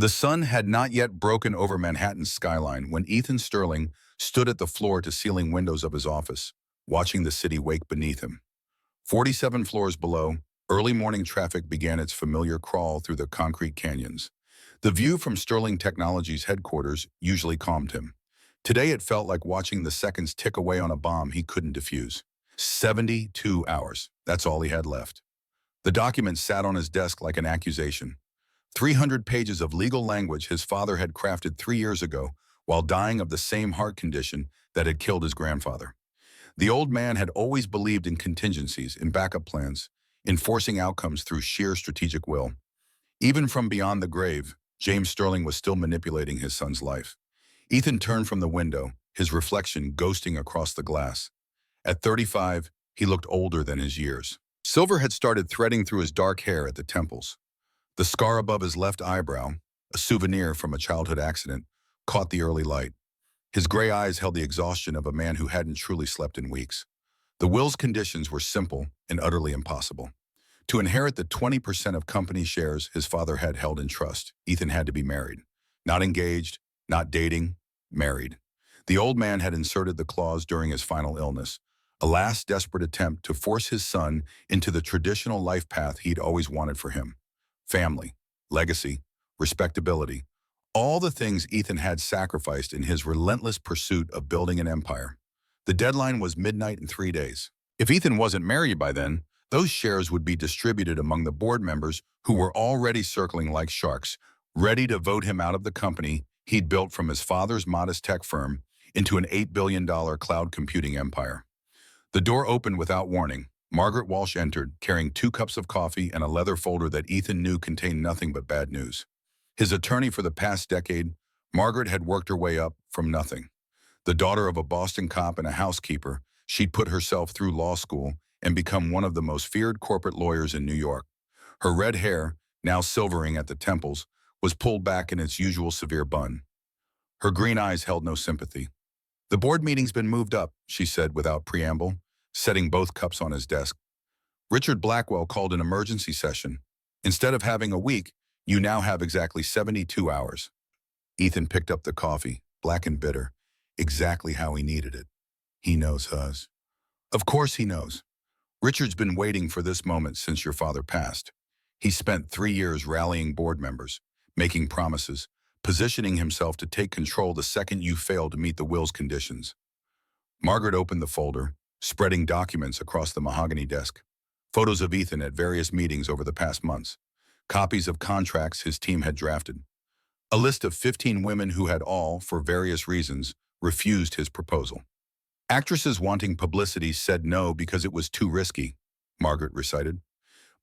The sun had not yet broken over Manhattan's skyline when Ethan Sterling stood at the floor-to-ceiling windows of his office, watching the city wake beneath him. 47 floors below, early morning traffic began its familiar crawl through the concrete canyons. The view from Sterling Technologies headquarters usually calmed him. Today it felt like watching the seconds tick away on a bomb he couldn't defuse. 72 hours. That's all he had left. The document sat on his desk like an accusation. 300 pages of legal language his father had crafted 3 years ago while dying of the same heart condition that had killed his grandfather. The old man had always believed in contingencies, in backup plans, in forcing outcomes through sheer strategic will. Even from beyond the grave, James Sterling was still manipulating his son's life. Ethan turned from the window, his reflection ghosting across the glass. At 35, he looked older than his years. Silver had started threading through his dark hair at the temples. The scar above his left eyebrow, a souvenir from a childhood accident, caught the early light. His gray eyes held the exhaustion of a man who hadn't truly slept in weeks. The will's conditions were simple and utterly impossible. To inherit the 20% of company shares his father had held in trust, Ethan had to be married. Not engaged, not dating, married. The old man had inserted the clause during his final illness, a last desperate attempt to force his son into the traditional life path he'd always wanted for him. Family, legacy, respectability, all the things Ethan had sacrificed in his relentless pursuit of building an empire. The deadline was midnight in 3 days. If Ethan wasn't married by then, those shares would be distributed among the board members who were already circling like sharks, ready to vote him out of the company he'd built from his father's modest tech firm into an $8 billion cloud computing empire. The door opened without warning. Margaret Walsh entered, carrying 2 cups of coffee and a leather folder that Ethan knew contained nothing but bad news. His attorney for the past decade, Margaret had worked her way up from nothing. The daughter of a Boston cop and a housekeeper, she'd put herself through law school and become one of the most feared corporate lawyers in New York. Her red hair, now silvering at the temples, was pulled back in its usual severe bun. Her green eyes held no sympathy. "The board meeting's been moved up," she said without preamble, setting both cups on his desk. "Richard Blackwell called an emergency session. Instead of having a week, you now have exactly 72 hours. Ethan picked up the coffee, black and bitter, exactly how he needed it. "He knows, Huz." "Of course he knows. Richard's been waiting for this moment since your father passed. He spent 3 years rallying board members, making promises, positioning himself to take control the second you failed to meet the will's conditions." Margaret opened the folder, spreading documents across the mahogany desk. Photos of Ethan at various meetings over the past months. Copies of contracts his team had drafted. A list of 15 women who had all, for various reasons, refused his proposal. "Actresses wanting publicity said no because it was too risky," Margaret recited.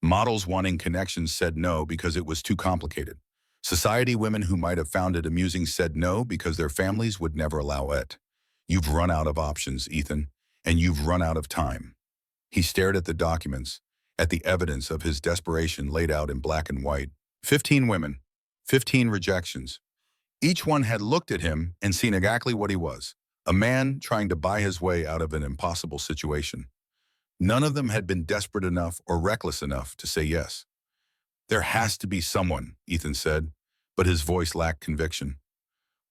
"Models wanting connections said no because it was too complicated. Society women who might have found it amusing said no because their families would never allow it. You've run out of options, Ethan, and you've run out of time." He stared at the documents, at the evidence of his desperation laid out in black and white. 15 women, 15 rejections. Each one had looked at him and seen exactly what he was, a man trying to buy his way out of an impossible situation. None of them had been desperate enough or reckless enough to say yes. "There has to be someone," Ethan said, but his voice lacked conviction.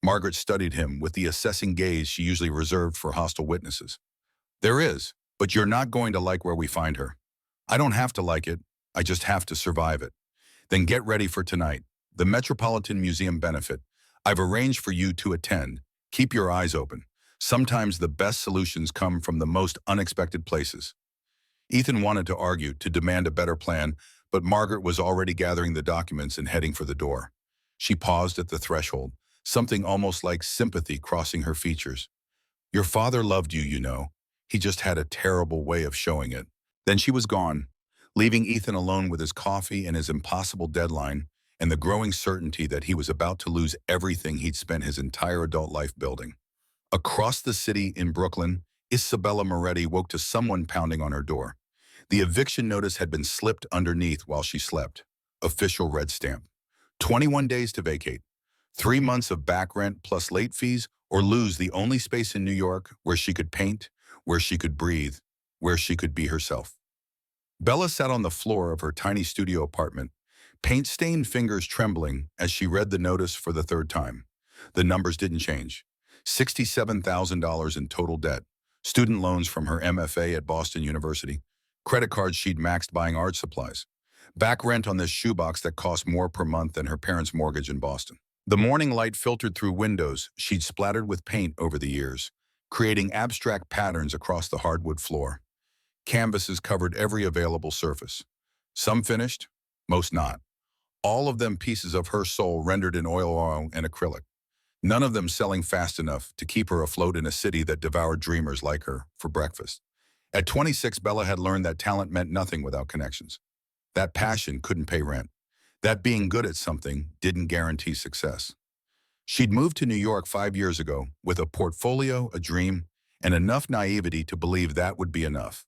Margaret studied him with the assessing gaze she usually reserved for hostile witnesses. "There is, but you're not going to like where we find her. I don't have to like it, I just have to survive it. Then get ready for tonight, the Metropolitan Museum benefit. I've arranged for you to attend. Keep your eyes open. Sometimes the best solutions come from the most unexpected places." Ethan wanted to argue, to demand a better plan, but Margaret was already gathering the documents and heading for the door. She paused at the threshold, something almost like sympathy crossing her features. "Your father loved you, you know. He just had a terrible way of showing it." Then she was gone, leaving Ethan alone with his coffee and his impossible deadline and the growing certainty that he was about to lose everything he'd spent his entire adult life building. Across the city in Brooklyn, Isabella Moretti woke to someone pounding on her door. The eviction notice had been slipped underneath while she slept. Official red stamp. 21 days to vacate. 3 months of back rent plus late fees, or lose the only space in New York where she could paint, where she could breathe, where she could be herself. Bella sat on the floor of her tiny studio apartment, paint-stained fingers trembling as she read the notice for the third time. The numbers didn't change. $67,000 in total debt, student loans from her MFA at Boston University, credit cards she'd maxed buying art supplies, back rent on this shoebox that cost more per month than her parents' mortgage in Boston. The morning light filtered through windows she'd splattered with paint over the years, creating abstract patterns across the hardwood floor. Canvases covered every available surface. Some finished, most not. All of them pieces of her soul rendered in oil and acrylic. None of them selling fast enough to keep her afloat in a city that devoured dreamers like her for breakfast. At 26, Bella had learned that talent meant nothing without connections. That passion couldn't pay rent. That being good at something didn't guarantee success. She'd moved to New York 5 years ago with a portfolio, a dream, and enough naivety to believe that would be enough.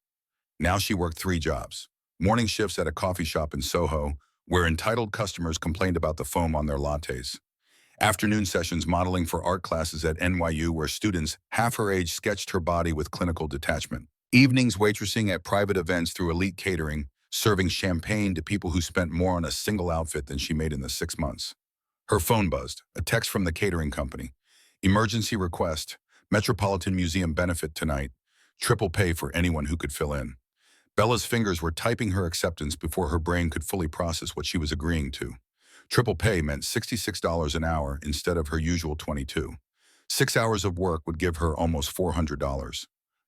Now she worked 3 jobs. Morning shifts at a coffee shop in Soho, where entitled customers complained about the foam on their lattes. Afternoon sessions modeling for art classes at NYU, where students half her age sketched her body with clinical detachment. Evenings waitressing at private events through elite catering, serving champagne to people who spent more on a single outfit than she made in the 6 months. Her phone buzzed, a text from the catering company. Emergency request, Metropolitan Museum benefit tonight, triple pay for anyone who could fill in. Bella's fingers were typing her acceptance before her brain could fully process what she was agreeing to. Triple pay meant $66 an hour instead of her usual $22. 6 hours of work would give her almost $400.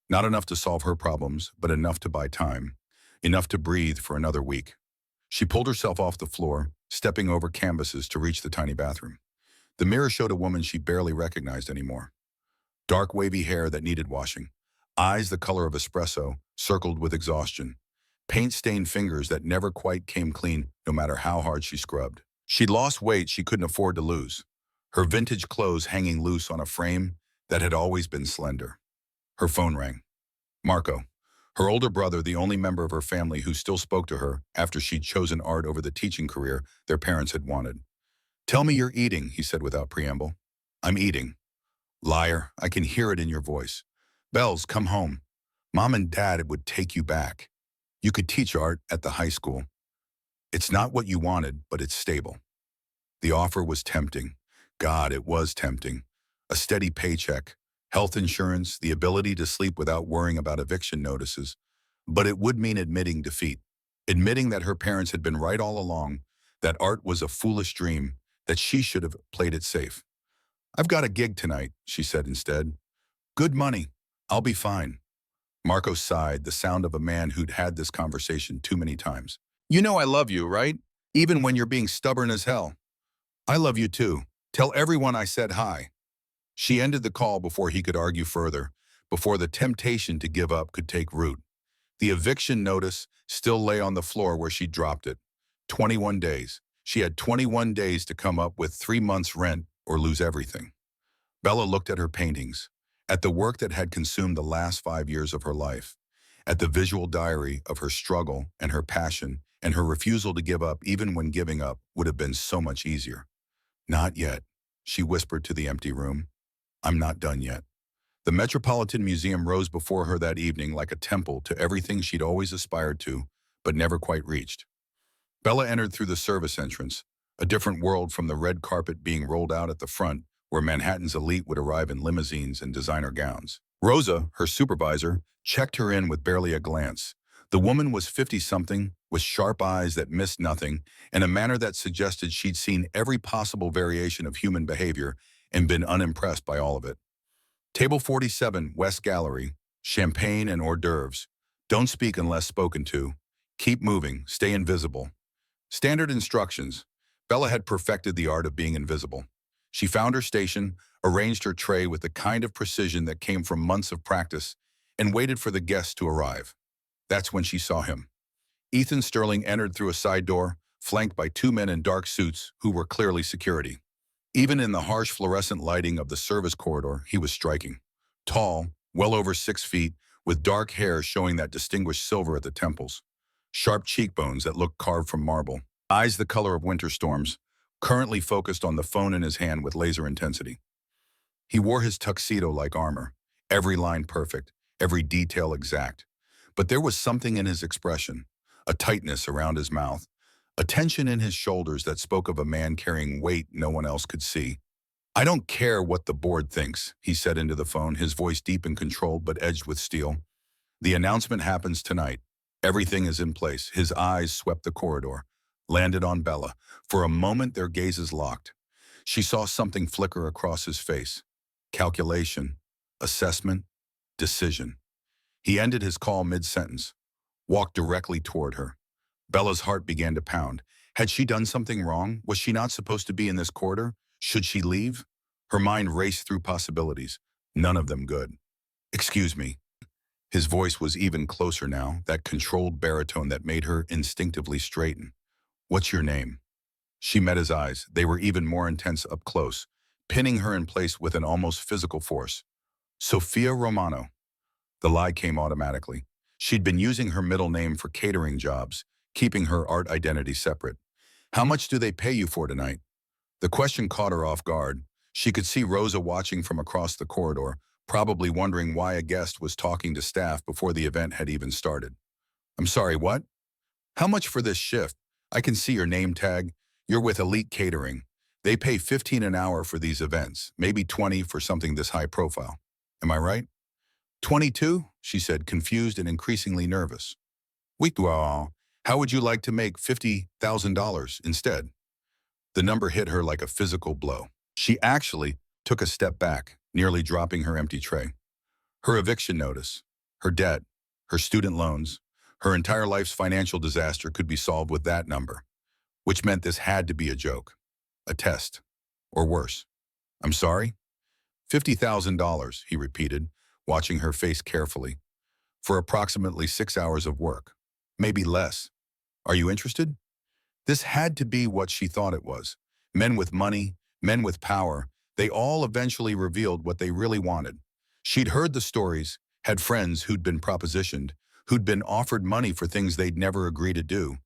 Not enough to solve her problems, but enough to buy time. Enough to breathe for another week. She pulled herself off the floor, stepping over canvases to reach the tiny bathroom. The mirror showed a woman she barely recognized anymore. Dark wavy hair that needed washing. Eyes the color of espresso, circled with exhaustion. Paint-stained fingers that never quite came clean no matter how hard she scrubbed. She'd lost weight she couldn't afford to lose. Her vintage clothes hanging loose on a frame that had always been slender. Her phone rang. Marco, her older brother, the only member of her family who still spoke to her after she'd chosen art over the teaching career their parents had wanted. "Tell me you're eating," he said without preamble. "I'm eating." "Liar, I can hear it in your voice." "Bells, come home. Mom and Dad would take you back. You could teach art at the high school. It's not what you wanted, but it's stable." The offer was tempting. God, it was tempting. A steady paycheck, health insurance, the ability to sleep without worrying about eviction notices. But it would mean admitting defeat. Admitting that her parents had been right all along, that art was a foolish dream, that she should have played it safe. "I've got a gig tonight," she said instead. "Good money. I'll be fine." Marco sighed, the sound of a man who'd had this conversation too many times. "You know I love you, right? Even when you're being stubborn as hell." "I love you too. Tell everyone I said hi." She ended the call before he could argue further, before the temptation to give up could take root. The eviction notice still lay on the floor where she dropped it. 21 days. She had 21 days to come up with 3 months' rent or lose everything. Bella looked at her paintings, at the work that had consumed the last 5 years of her life, at the visual diary of her struggle and her passion and her refusal to give up even when giving up would have been so much easier. "Not yet," she whispered to the empty room. "I'm not done yet." The Metropolitan Museum rose before her that evening like a temple to everything she'd always aspired to, but never quite reached. Bella entered through the service entrance, a different world from the red carpet being rolled out at the front, where Manhattan's elite would arrive in limousines and designer gowns. Rosa, her supervisor, checked her in with barely a glance. The woman was 50-something, with sharp eyes that missed nothing, and a manner that suggested she'd seen every possible variation of human behavior and been unimpressed by all of it. "Table 47, West Gallery. Champagne and hors d'oeuvres. Don't speak unless spoken to. Keep moving. Stay invisible." Standard instructions. Bella had perfected the art of being invisible. She found her station, arranged her tray with the kind of precision that came from months of practice, and waited for the guests to arrive. That's when she saw him. Ethan Sterling entered through a side door, flanked by 2 men in dark suits who were clearly security. Even in the harsh fluorescent lighting of the service corridor, he was striking. Tall, well over 6 feet, with dark hair showing that distinguished silver at the temples. Sharp cheekbones that looked carved from marble. Eyes the color of winter storms, currently focused on the phone in his hand with laser intensity. He wore his tuxedo like armor, every line perfect, every detail exact. But there was something in his expression, a tightness around his mouth, a tension in his shoulders that spoke of a man carrying weight no one else could see. "I don't care what the board thinks," he said into the phone, his voice deep and controlled but edged with steel. "The announcement happens tonight. Everything is in place." His eyes swept the corridor, landed on Bella. For a moment, their gazes locked. She saw something flicker across his face. Calculation, assessment, decision. He ended his call mid-sentence, walked directly toward her. Bella's heart began to pound. Had she done something wrong? Was she not supposed to be in this corridor? Should she leave? Her mind raced through possibilities, none of them good. "Excuse me." His voice was even closer now, that controlled baritone that made her instinctively straighten. "What's your name?" She met his eyes. They were even more intense up close, pinning her in place with an almost physical force. "Sophia Romano." The lie came automatically. She'd been using her middle name for catering jobs, keeping her art identity separate. "How much do they pay you for tonight?" The question caught her off guard. She could see Rosa watching from across the corridor, probably wondering why a guest was talking to staff before the event had even started. "I'm sorry, what?" "How much for this shift? I can see your name tag. You're with Elite Catering. They pay 15 an hour for these events, maybe 20 for something this high profile. Am I right?" 22, she said, confused and increasingly nervous. "Oui, well, how would you like to make $50,000 instead?" The number hit her like a physical blow. She actually took a step back, nearly dropping her empty tray. Her eviction notice, her debt, her student loans, her entire life's financial disaster could be solved with that number, which meant this had to be a joke, a test, or worse. "I'm sorry?" $50,000, he repeated, watching her face carefully. "For approximately 6 hours of work. Maybe less. Are you interested?" This had to be what she thought it was. Men with money, men with power, they all eventually revealed what they really wanted. She'd heard the stories, had friends who'd been propositioned, who'd been offered money for things they'd never agree to do.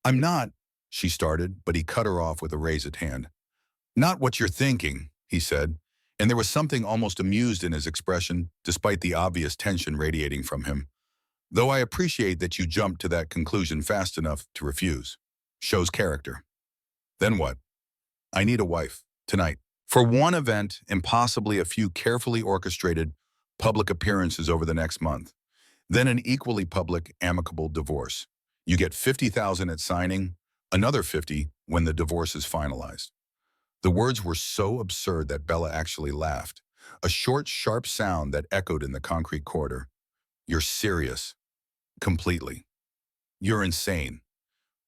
"I'm not," she started, but he cut her off with a raised hand. "Not what you're thinking," he said, and there was something almost amused in his expression, despite the obvious tension radiating from him. "Though I appreciate that you jumped to that conclusion fast enough to refuse. Shows character." "Then what?" "I need a wife. Tonight. For one event and possibly a few carefully orchestrated public appearances over the next month. Then an equally public, amicable divorce. You get 50,000 at signing, another 50 when the divorce is finalized." The words were so absurd that Bella actually laughed, a short, sharp sound that echoed in the concrete corridor. "You're serious." "Completely." "You're insane."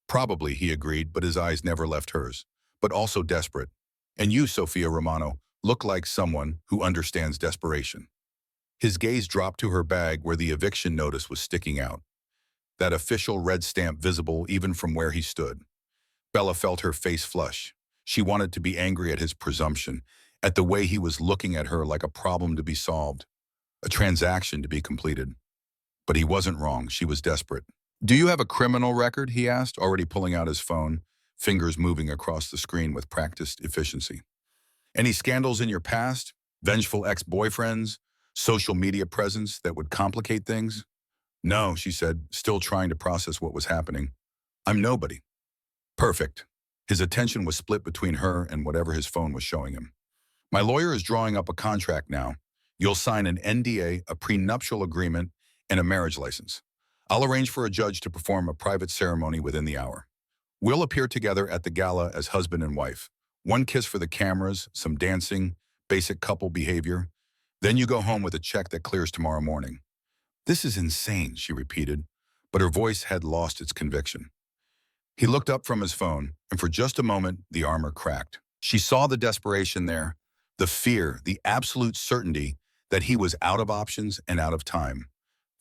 "Probably," he agreed, but his eyes never left hers. "But also desperate. And you, Sophia Romano, look like someone who understands desperation." His gaze dropped to her bag where the eviction notice was sticking out, that official red stamp visible even from where he stood. Bella felt her face flush. She wanted to be angry at his presumption, at the way he was looking at her like a problem to be solved, a transaction to be completed. But he wasn't wrong. She was desperate. "Do you have a criminal record?" he asked, already pulling out his phone, fingers moving across the screen with practiced efficiency. "Any scandals in your past? Vengeful ex-boyfriends? Social media presence that would complicate things?" "No," she said, still trying to process what was happening. "I'm nobody." Perfect. His attention was split between her and whatever his phone was showing him. "My lawyer is drawing up a contract now. You'll sign an NDA, a prenuptial agreement, and a marriage license. I'll arrange for a judge to perform a private ceremony within the hour. We'll appear together at the gala as husband and wife. One kiss for the cameras, some dancing, basic couple behavior. Then you go home with a check that clears tomorrow morning." "This is insane," she repeated, but her voice had lost its conviction. He looked up from his phone, and for just a moment, the armor cracked. She saw the desperation there, the fear, the absolute certainty that he was out of options and out of time.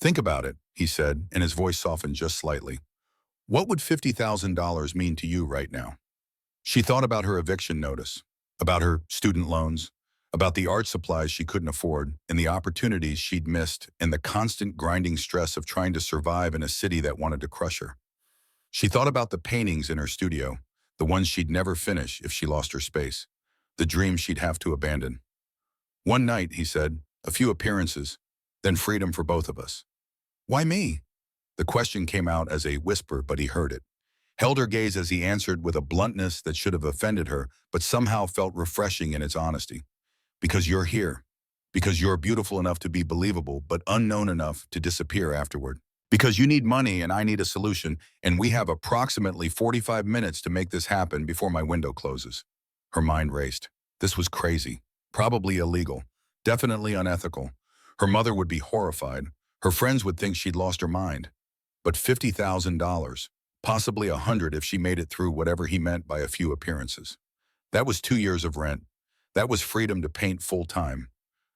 "Think about it," he said, and his voice softened just slightly. "What would $50,000 mean to you right now?" She thought about her eviction notice, about her student loans, about the art supplies she couldn't afford, and the opportunities she'd missed, and the constant grinding stress of trying to survive in a city that wanted to crush her. She thought about the paintings in her studio, the ones she'd never finish if she lost her space, the dreams she'd have to abandon. "One night," he said, "a few appearances, then freedom for both of us." "Why me?" The question came out as a whisper, but he heard it. held her gaze as he answered with a bluntness that should have offended her, but somehow felt refreshing in its honesty. Because you're here. Because you're beautiful enough to be believable, but unknown enough to disappear afterward. Because you need money and I need a solution, and we have approximately 45 minutes to make this happen before my window closes. Her mind raced. This was crazy. Probably illegal. Definitely unethical. Her mother would be horrified. Her friends would think she'd lost her mind. But $50,000, possibly 100 if she made it through whatever he meant by a few appearances. That was 2 years of rent. That was freedom to paint full time.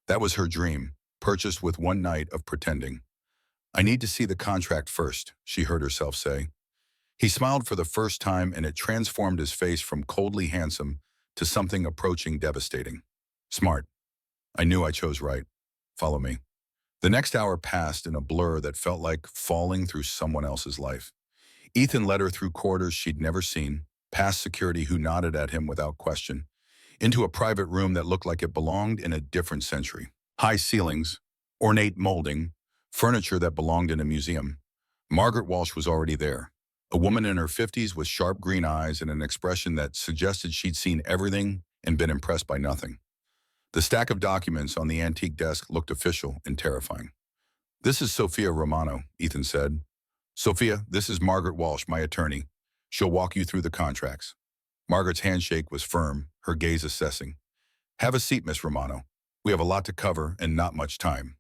That was her dream, purchased with one night of pretending. I need to see the contract first, she heard herself say. He smiled for the first time and it transformed his face from coldly handsome to something approaching devastating. Smart. I knew I chose right. Follow me. The next hour passed in a blur that felt like falling through someone else's life. Ethan led her through corridors she'd never seen, past security who nodded at him without question, into a private room that looked like it belonged in a different century. High ceilings, ornate molding, furniture that belonged in a museum. Margaret Walsh was already there, a woman in her 50s with sharp green eyes and an expression that suggested she'd seen everything and been impressed by nothing. The stack of documents on the antique desk looked official and terrifying. This is Sophia Romano, Ethan said. Sophia, this is Margaret Walsh, my attorney. She'll walk you through the contracts. Margaret's handshake was firm, her gaze assessing. Have a seat, Miss Romano. We have a lot to cover and not much time.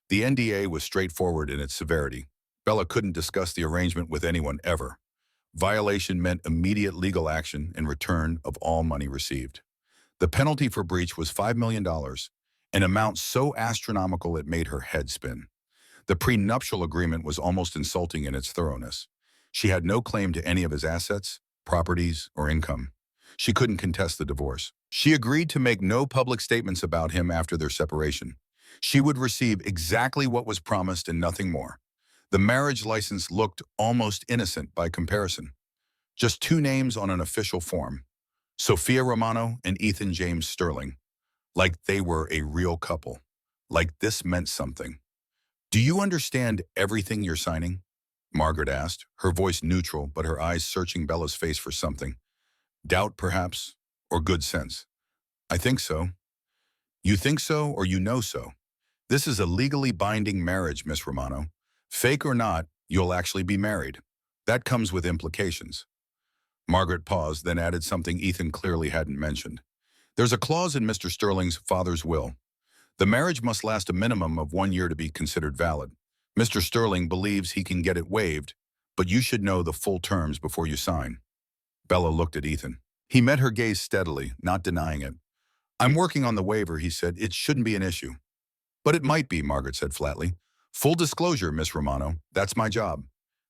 The NDA was straightforward in its severity. Bella couldn't discuss the arrangement with anyone ever. Violation meant immediate legal action in return of all money received. The penalty for breach was $5 million, an amount so astronomical it made her head spin. The prenuptial agreement was almost insulting in its thoroughness. She had no claim to any of his assets, properties, or income. She couldn't contest the divorce. She agreed to make no public statements about him after their separation. She would receive exactly what was promised and nothing more. The marriage license looked almost innocent by comparison. Just 2 names on an official form. Sophia Romano and Ethan James Sterling. Like they were a real couple. Like this meant something. Do you understand everything you're signing? Margaret asked, her voice neutral but her eyes searching Bella's face for something. Doubt, perhaps, or good sense. I think so. You think so or you know so? This is a legally binding marriage, Miss Romano. Fake or not, you'll actually be married. That comes with implications. Margaret paused, then added something Ethan clearly hadn't mentioned. There's a clause in Mr. Sterling's father's will. The marriage must last a minimum of 1 year to be considered valid. Mr. Sterling believes he can get it waived, but you should know the full terms before you sign. Bella looked at Ethan. He met her gaze steadily, not denying it. I'm working on the waiver, he said. It shouldn't be an issue. But it might be, Margaret said flatly. Full disclosure, Miss Romano, that's my job.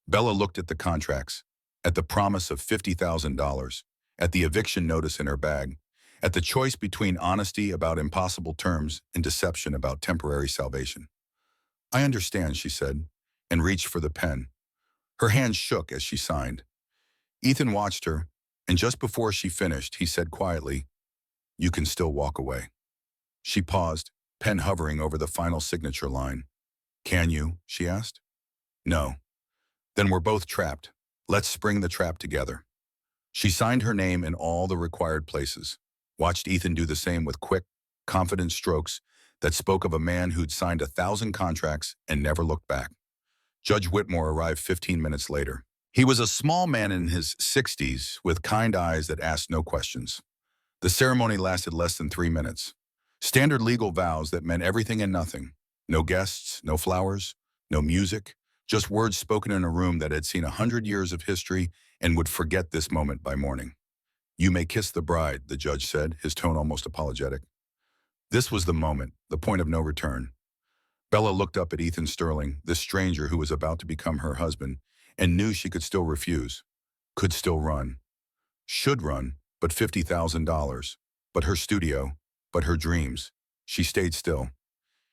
Bella looked at the contracts, at the promise of $50,000, at the eviction notice in her bag, at the choice between honesty about impossible terms and deception about temporary salvation. I understand, she said, and reached for the pen. Her hand shook as she signed. Ethan watched her, and just before she finished, he said quietly, You can still walk away. She paused, pen hovering over the final signature line. Can you? She asked. No. Then we're both trapped. Let's spring the trap together. She signed her name in all the required places, watched Ethan do the same with quick, confident strokes that spoke of a man who'd signed 1,000 contracts and never looked back. Judge Whitmore arrived 15 minutes later. He was a small man in his 60s with kind eyes that asked no questions. The ceremony lasted less than 3 minutes. Standard legal vows that meant everything and nothing. No guests, no flowers, no music, just words spoken in a room that had seen 100 years of history and would forget this moment by morning. You may kiss the bride, the judge said, his tone almost apologetic. This was the moment, the point of no return. Bella looked up at Ethan Sterling, this stranger who was about to become her husband, and knew she could still refuse, could still run, should run, but $50,000, but her studio, but her dreams. She stayed still.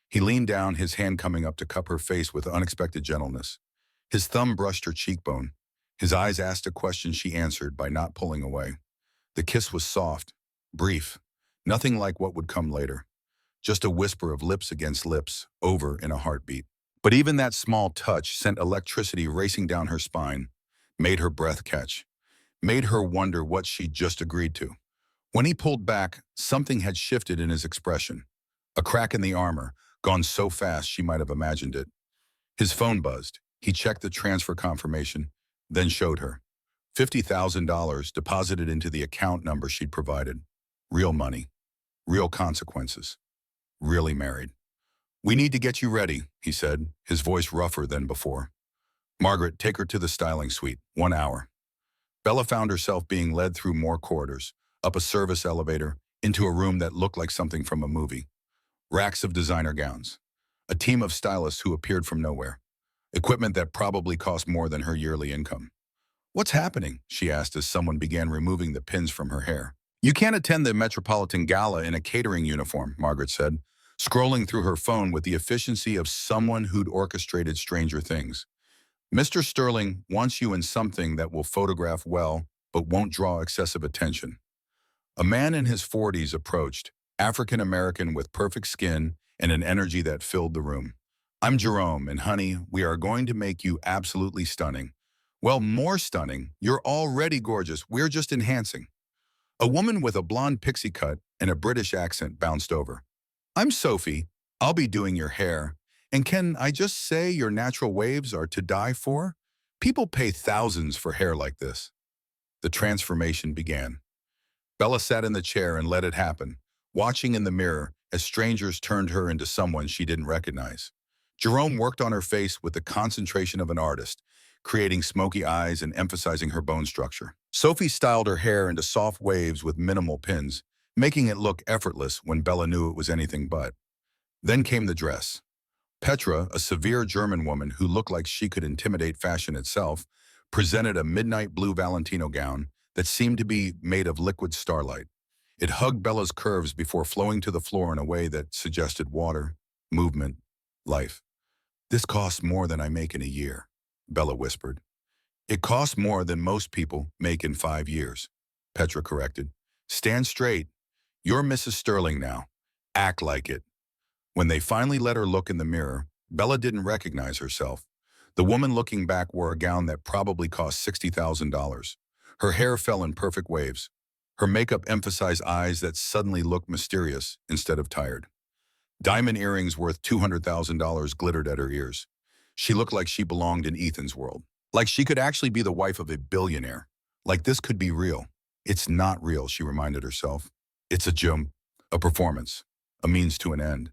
He leaned down, his hand coming up to cup her face with unexpected gentleness. His thumb brushed her cheekbone. His eyes asked a question she answered by not pulling away. The kiss was soft, brief, nothing like what would come later. Just a whisper of lips against lips, over in a heartbeat. But even that small touch sent electricity racing down her spine, made her breath catch. made her wonder what she'd just agreed to. When he pulled back, something had shifted in his expression. A crack in the armor, gone so fast she might have imagined it. His phone buzzed. He checked the transfer confirmation, then showed her. $50,000 deposited into the account number she'd provided. Real money. Real consequences. Really married. "We need to get you ready," he said, his voice rougher than before. "Margaret, take her to the styling suite. 1 hour." Bella found herself being led through more corridors, up a service elevator, into a room that looked like something from a movie. Racks of designer gowns. A team of stylists who appeared from nowhere. Equipment that probably cost more than her yearly income. "What's happening?" she asked as someone began removing the pins from her hair. "You can't attend the Metropolitan Gala in a catering uniform," Margaret said, scrolling through her phone with the efficiency of someone who'd orchestrated Stranger Things. "Mr. Sterling wants you in something that will photograph well, but won't draw excessive attention." A man in his 40s approached, African-American with perfect skin and an energy that filled the room. "I'm Jerome, and honey, we are going to make you absolutely stunning. Well, more stunning. You're already gorgeous. We're just enhancing." A woman with a blonde pixie cut and a British accent bounced over. "I'm Sophie. I'll be doing your hair. And can I just say your natural waves are to die for? People pay thousands for hair like this." The transformation began. Bella sat in the chair and let it happen, watching in the mirror as strangers turned her into someone she didn't recognize. Jerome worked on her face with the concentration of an artist, creating smoky eyes and emphasizing her bone structure. Sophie styled her hair into soft waves with minimal pins, making it look effortless when Bella knew it was anything but. Then came the dress. Petra, a severe German woman who looked like she could intimidate fashion itself, presented a midnight blue Valentino gown that seemed to be made of liquid starlight. It hugged Bella's curves before flowing to the floor in a way that suggested water, movement, life. "This costs more than I make in a year," Bella whispered. "It costs more than most people make in 5 years," Petra corrected. "Stand straight. You're Mrs. Sterling now. Act like it." When they finally let her look in the mirror, Bella didn't recognize herself. The woman looking back wore a gown that probably cost $60,000. Her hair fell in perfect waves. Her makeup emphasized eyes that suddenly looked mysterious instead of tired. Diamond earrings worth $200,000 glittered at her ears. She looked like she belonged in Ethan's world. Like she could actually be the wife of a billionaire. Like this could be real. "It's not real," she reminded herself. "It's a jump, a performance, a means to an end."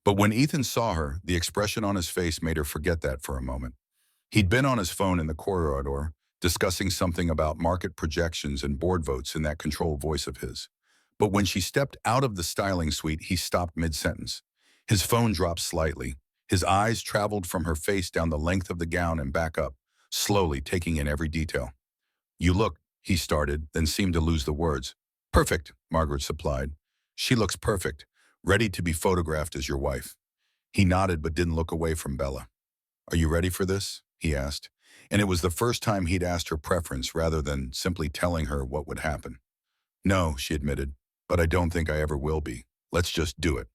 But when Ethan saw her, the expression on his face made her forget that for a moment. He'd been on his phone in the corridor, discussing something about market projections and board votes in that controlled voice of his. But when she stepped out of the styling suite, he stopped mid-sentence. His phone dropped slightly. His eyes traveled from her face down the length of the gown and back up, slowly taking in every detail. "You look," he started, then seemed to lose the words. "Perfect," Margaret supplied. "She looks perfect, ready to be photographed as your wife." He nodded but didn't look away from Bella. "Are you ready for this?" he asked. And it was the first time he'd asked her preference rather than simply telling her what would happen. "No," she admitted, "but I don't think I ever will be. Let's just do it."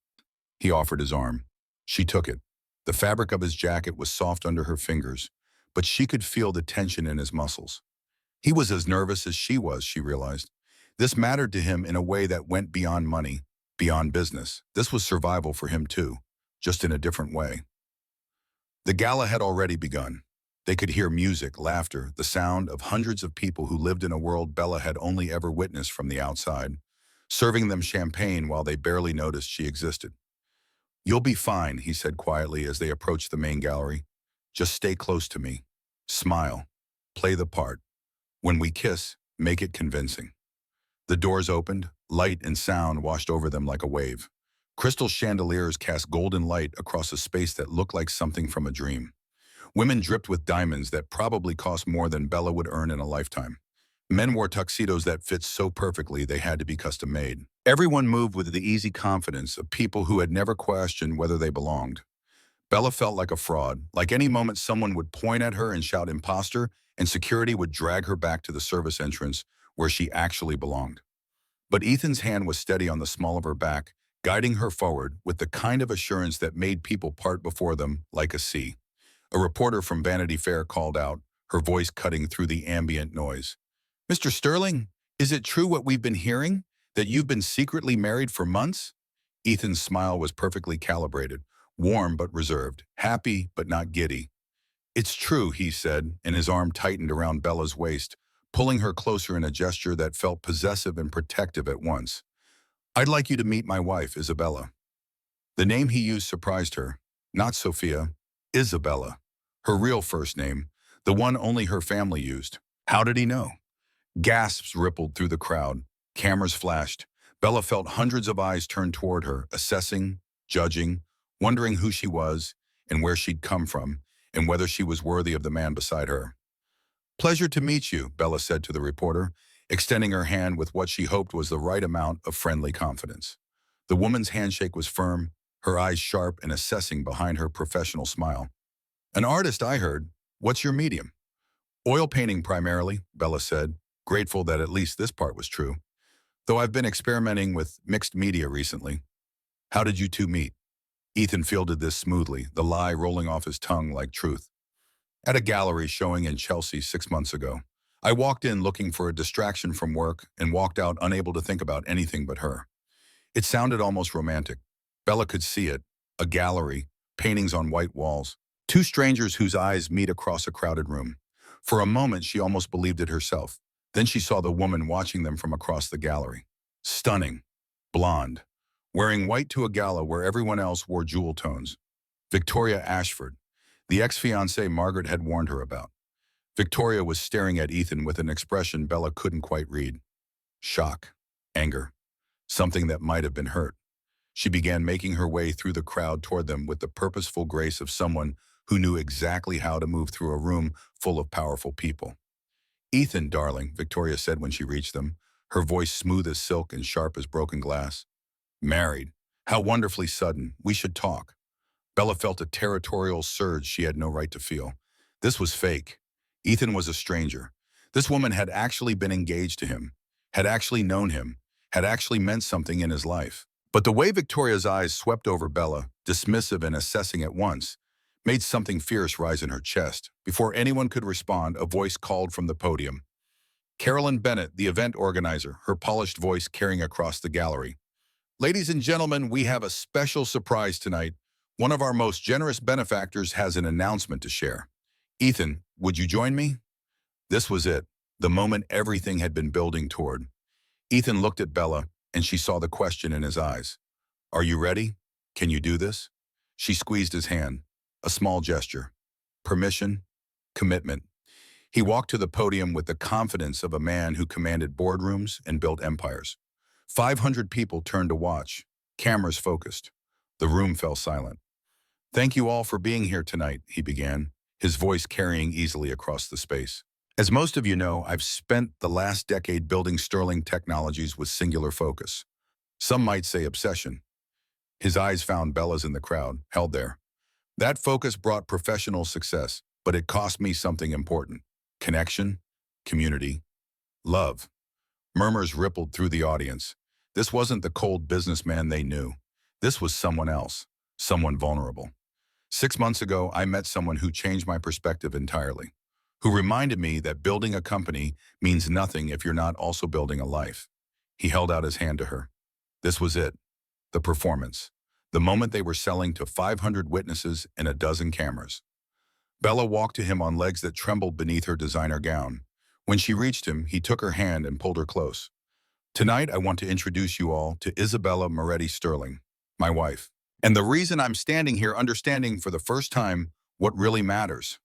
He offered his arm. She took it. The fabric of his jacket was soft under her fingers, but she could feel the tension in his muscles. He was as nervous as she was, she realized. This mattered to him in a way that went beyond money, beyond business. This was survival for him too, just in a different way. The gala had already begun. They could hear music, laughter, the sound of hundreds of people who lived in a world Bella had only ever witnessed from the outside, serving them champagne while they barely noticed she existed. "You'll be fine," he said quietly as they approached the main gallery. "Just stay close to me. Smile. Play the part. When we kiss, make it convincing." The doors opened, light and sound washed over them like a wave. Crystal chandeliers cast golden light across a space that looked like something from a dream. Women dripped with diamonds that probably cost more than Bella would earn in a lifetime. Men wore tuxedos that fit so perfectly they had to be custom made. Everyone moved with the easy confidence of people who had never questioned whether they belonged. Bella felt like a fraud, like any moment someone would point at her and shout imposter, and security would drag her back to the service entrance where she actually belonged. But Ethan's hand was steady on the small of her back, guiding her forward with the kind of assurance that made people part before them like a sea. A reporter from Vanity Fair called out, her voice cutting through the ambient noise. Mr. Sterling, is it true what we've been hearing? That you've been secretly married for months? Ethan's smile was perfectly calibrated, warm but reserved, happy but not giddy. It's true, he said, and his arm tightened around Bella's waist, pulling her closer in a gesture that felt possessive and protective at once. I'd like you to meet my wife, Isabella. The name he used surprised her. Not Sophia, Isabella. Her real first name, the one only her family used. How did he know? Gasps rippled through the crowd. Cameras flashed. Bella felt hundreds of eyes turned toward her, assessing, judging, wondering who she was and where she'd come from, and whether she was worthy of the man beside her. Pleasure to meet you, Bella said to the reporter, extending her hand with what she hoped was the right amount of friendly confidence. The woman's handshake was firm, her eyes sharp and assessing behind her professional smile. An artist, I heard. What's your medium? Oil painting primarily, Bella said, grateful that at least this part was true. Though I've been experimenting with mixed media recently. How did you two meet? Ethan fielded this smoothly, the lie rolling off his tongue like truth. At a gallery showing in Chelsea 6 months ago. I walked in looking for a distraction from work and walked out unable to think about anything but her. It sounded almost romantic. Bella could see it. A gallery, paintings on white walls. Two strangers whose eyes meet across a crowded room. For a moment, she almost believed it herself. Then she saw the woman watching them from across the gallery. Stunning. Blonde. Wearing white to a gala where everyone else wore jewel tones. Victoria Ashford, the ex-fiancée Margaret had warned her about. Victoria was staring at Ethan with an expression Bella couldn't quite read. Shock. Anger. Something that might have been hurt. She began making her way through the crowd toward them with the purposeful grace of someone who knew exactly how to move through a room full of powerful people. Ethan, darling, Victoria said when she reached them, her voice smooth as silk and sharp as broken glass. Married. How wonderfully sudden. We should talk. Bella felt a territorial surge she had no right to feel. This was fake. Ethan was a stranger. This woman had actually been engaged to him, had actually known him, had actually meant something in his life. But the way Victoria's eyes swept over Bella, dismissive and assessing at once, made something fierce rise in her chest. Before anyone could respond, a voice called from the podium. Carolyn Bennett, the event organizer, her polished voice carrying across the gallery. Ladies and gentlemen, we have a special surprise tonight. One of our most generous benefactors has an announcement to share. Ethan, would you join me? This was it, the moment everything had been building toward. Ethan looked at Bella, and she saw the question in his eyes. Are you ready? Can you do this? She squeezed his hand, a small gesture. Permission, commitment. He walked to the podium with the confidence of a man who commanded boardrooms and built empires. 500 people turned to watch, cameras focused. The room fell silent. Thank you all for being here tonight, he began, his voice carrying easily across the space. As most of you know, I've spent the last decade building sterling technologies with singular focus. Some might say obsession. His eyes found Bella's in the crowd, held there. That focus brought professional success, but it cost me something important. Connection, community, love. Murmurs rippled through the audience. This wasn't the cold businessman they knew. This was someone else, someone vulnerable. 6 months ago, I met someone who changed my perspective entirely, who reminded me that building a company means nothing if you're not also building a life. He held out his hand to her. This was it, the performance, the moment they were selling to 500 witnesses and a dozen cameras. Bella walked to him on legs that trembled beneath her designer gown. When she reached him, he took her hand and pulled her close. Tonight, I want to introduce you all to Isabella Moretti Sterling, my wife. And the reason I'm standing here understanding for the first time what really matters.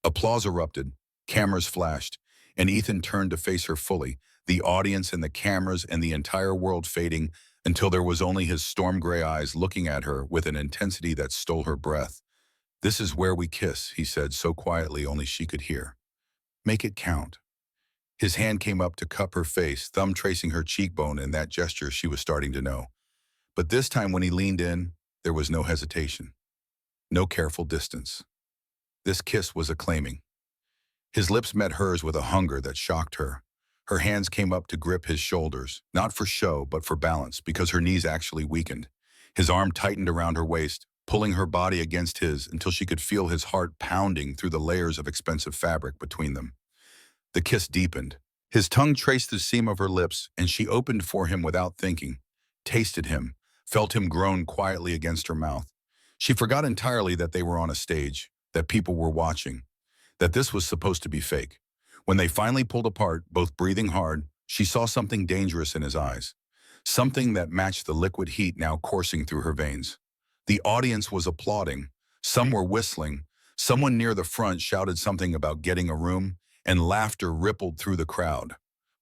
Applause erupted, cameras flashed, and Ethan turned to face her fully, the audience and the cameras and the entire world fading until there was only his storm gray eyes looking at her with an intensity that stole her breath. This is where we kiss, he said so quietly only she could hear. Make it count. His hand came up to cup her face, thumb tracing her cheekbone in that gesture she was starting to know. But this time when he leaned in, there was no hesitation, no careful distance. This kiss was acclaiming. His lips met hers with a hunger that shocked her. Her hands came up to grip his shoulders, not for show, but for balance, because her knees actually weakened. His arm tightened around her waist, pulling her body against his until she could feel his heart pounding through the layers of expensive fabric between them. The kiss deepened, His tongue traced the seam of her lips, and she opened for him without thinking, tasted him, felt him groan quietly against her mouth. She forgot entirely that they were on a stage, that people were watching, that this was supposed to be fake. When they finally pulled apart, both breathing hard, she saw something dangerous in his eyes, something that matched the liquid heat now coursing through her veins. The audience was applauding. Some were whistling. Someone near the front shouted something about getting a room, and laughter rippled through the crowd.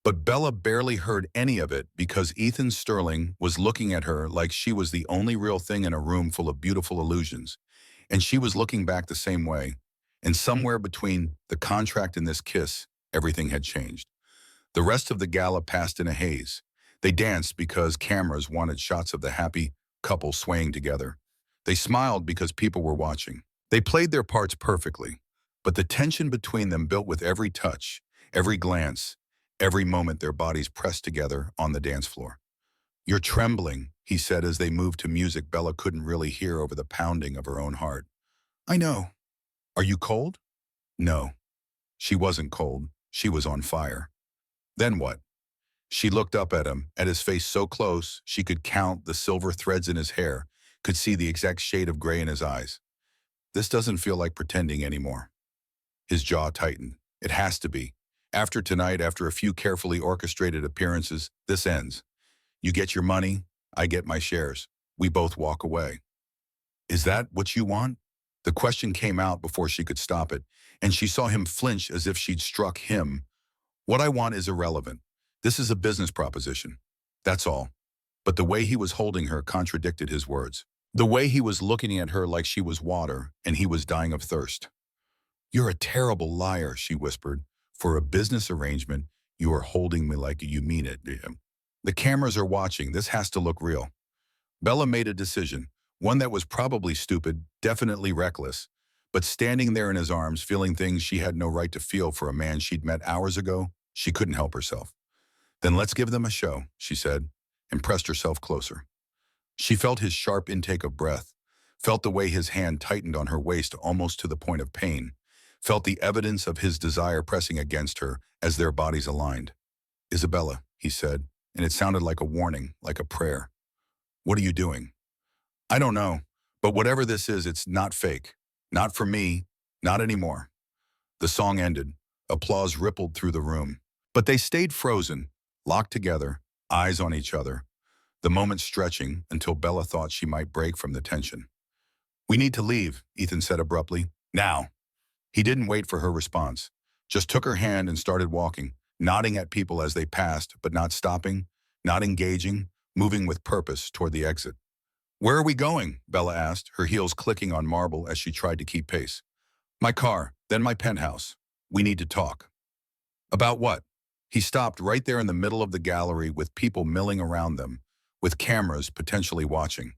But Bella barely heard any of it because Ethan Sterling was looking at her like she was the only real thing in a room full of beautiful illusions, and she was looking back the same way. And somewhere between the contract and this kiss, everything had changed. The rest of the gala passed in a haze. They danced because cameras wanted shots of the happy couple swaying together. They smiled because people were watching. They played their parts perfectly, but the tension between them built with every touch, every glance, every moment their bodies pressed together on the dance floor. "You're trembling," he said as they moved to music Bella couldn't really hear over the pounding of her own heart. "I know. Are you cold?" No, she wasn't cold. She was on fire. Then what? She looked up at him, at his face so close she could count the silver threads in his hair, could see the exact shade of gray in his eyes. "This doesn't feel like pretending anymore." His jaw tightened. "It has to be. After tonight, after a few carefully orchestrated appearances, this ends. You get your money, I get my shares. We both walk away." "Is that what you want?" The question came out before she could stop it, and she saw him flinch as if she'd struck him. "What I want is irrelevant. This is a business proposition. That's all." But the way he was holding her contradicted his words. The way he was looking at her like she was water, and he was dying of thirst. "You're a terrible liar," she whispered. "For a business arrangement, you are holding me like you mean it." "The cameras are watching. This has to look real." Bella made a decision, one that was probably stupid, definitely reckless, but standing there in his arms, feeling things she had no right to feel for a man she'd met hours ago, she couldn't help herself. "Then let's give them a show," she said, and pressed herself closer. She felt his sharp intake of breath, felt the way his hand tightened on her waist almost to the point of pain, felt the evidence of his desire pressing against her as their bodies aligned. "Isabella," he said, and it sounded like a warning, like a prayer. "What are you doing?" "I don't know, but whatever this is, it's not fake. Not for me, not anymore." The song ended. Applause rippled through the room. But they stayed frozen, locked together, eyes on each other, the moment stretching until Bella thought she might break from the tension. "We need to leave," Ethan said abruptly. "Now." He didn't wait for her response, just took her hand and started walking, nodding at people as they passed, but not stopping, not engaging, moving with purpose toward the exit. "Where are we going?" Bella asked, her heels clicking on marble as she tried to keep pace. "My car, then my penthouse. We need to talk." "About what?" He stopped right there in the middle of the gallery with people milling around them, with cameras potentially watching.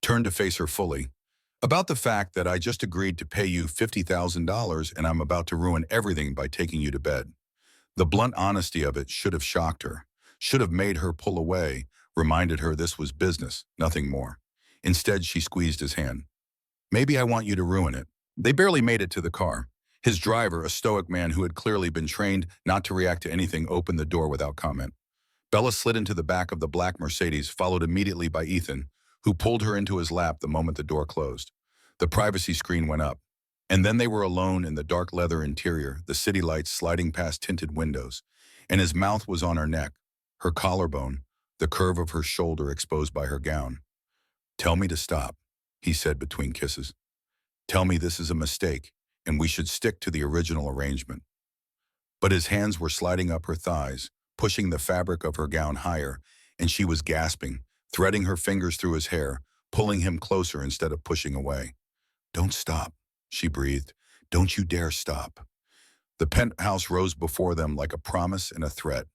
Turned to face her fully. "About the fact that I just agreed to pay you $50,000 and I'm about to ruin everything by taking you to bed." The blunt honesty of it should have shocked her, should have made her pull away, reminded her this was business, nothing more. Instead, she squeezed his hand. "Maybe I want you to ruin it." They barely made it to the car. His driver, a stoic man who had clearly been trained not to react to anything, opened the door without comment. Bella slid into the back of the black Mercedes, followed immediately by Ethan, who pulled her into his lap the moment the door closed. The privacy screen went up. And then they were alone in the dark leather interior, the city lights sliding past tinted windows. And his mouth was on her neck, her collarbone, the curve of her shoulder exposed by her gown. "Tell me to stop," he said between kisses. "Tell me this is a mistake, and we should stick to the original arrangement." But his hands were sliding up her thighs, pushing the fabric of her gown higher, and she was gasping, threading her fingers through his hair, pulling him closer instead of pushing away. "Don't stop," she breathed. "Don't you dare stop." The penthouse rose before them like a promise and a threat.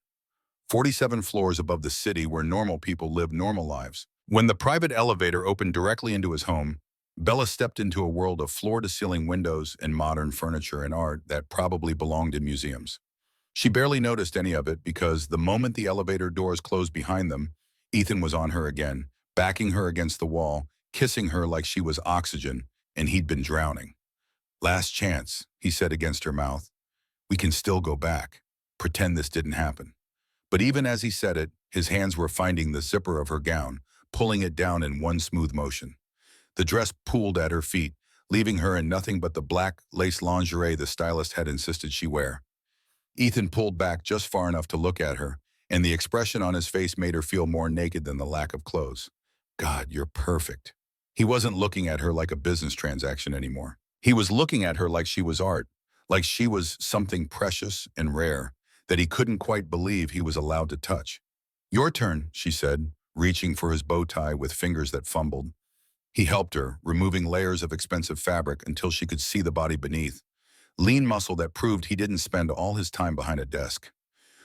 47 floors above the city where normal people live normal lives. When the private elevator opened directly into his home, Bella stepped into a world of floor-to-ceiling windows and modern furniture and art that probably belonged in museums. She barely noticed any of it because the moment the elevator doors closed behind them, Ethan was on her again, backing her against the wall, kissing her like she was oxygen, and he'd been drowning. "Last chance," he said against her mouth. "We can still go back." Pretend this didn't happen. But even as he said it, his hands were finding the zipper of her gown, pulling it down in one smooth motion. The dress pooled at her feet, leaving her in nothing but the black lace lingerie the stylist had insisted she wear. Ethan pulled back just far enough to look at her, and the expression on his face made her feel more naked than the lack of clothes. God, you're perfect. He wasn't looking at her like a business transaction anymore. He was looking at her like she was art, like she was something precious and rare that he couldn't quite believe he was allowed to touch. Your turn, she said, reaching for his bow tie with fingers that fumbled. He helped her, removing layers of expensive fabric until she could see the body beneath. Lean muscle that proved he didn't spend all his time behind a desk.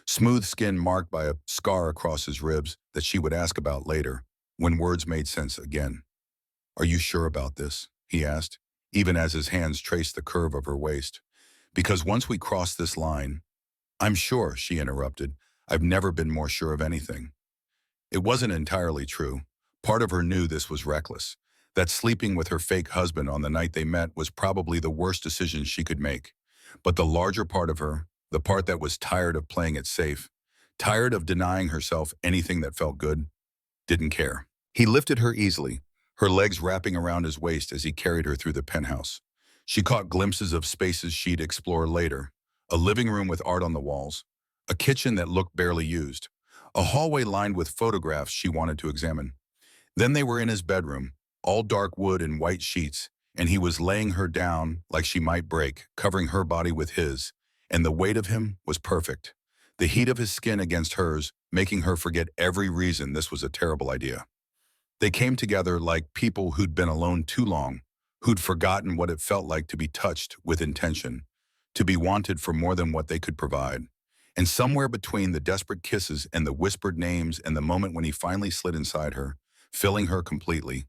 Smooth skin marked by a scar across his ribs that she would ask about later, when words made sense again. Are you sure about this? He asked, even as his hands traced the curve of her waist. Because once we cross this line, I'm sure, she interrupted. I've never been more sure of anything. It wasn't entirely true. Part of her knew this was reckless, that sleeping with her fake husband on the night they met was probably the worst decision she could make. But the larger part of her, the part that was tired of playing it safe, tired of denying herself anything that felt good, didn't care. He lifted her easily, her legs wrapping around his waist as he carried her through the penthouse. She caught glimpses of spaces she'd explore later, a living room with art on the walls, a kitchen that looked barely used, a hallway lined with photographs she wanted to examine. Then they were in his bedroom, all dark wood and white sheets, and he was laying her down like she might break, covering her body with his, and the weight of him was perfect. The heat of his skin against hers, making her forget every reason this was a terrible idea. They came together like people who'd been alone too long, who'd forgotten what it felt like to be touched with intention, to be wanted for more than what they could provide. And somewhere between the desperate kisses and the whispered names and the moment when he finally slid inside her, filling her completely,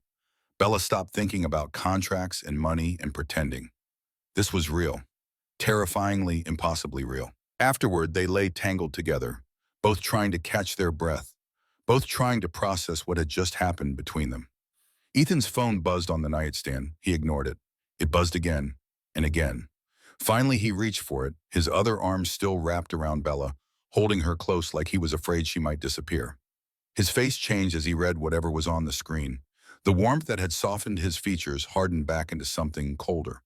Bella stopped thinking about contracts and money and pretending. This was real, terrifyingly, impossibly real. Afterward, they lay tangled together, both trying to catch their breath, both trying to process what had just happened between them. Ethan's phone buzzed on the nightstand. He ignored it. It buzzed again and again. Finally, he reached for it, his other arm still wrapped around Bella, holding her close like he was afraid she might disappear. His face changed as he read whatever was on the screen. The warmth that had softened his features hardened back into something colder,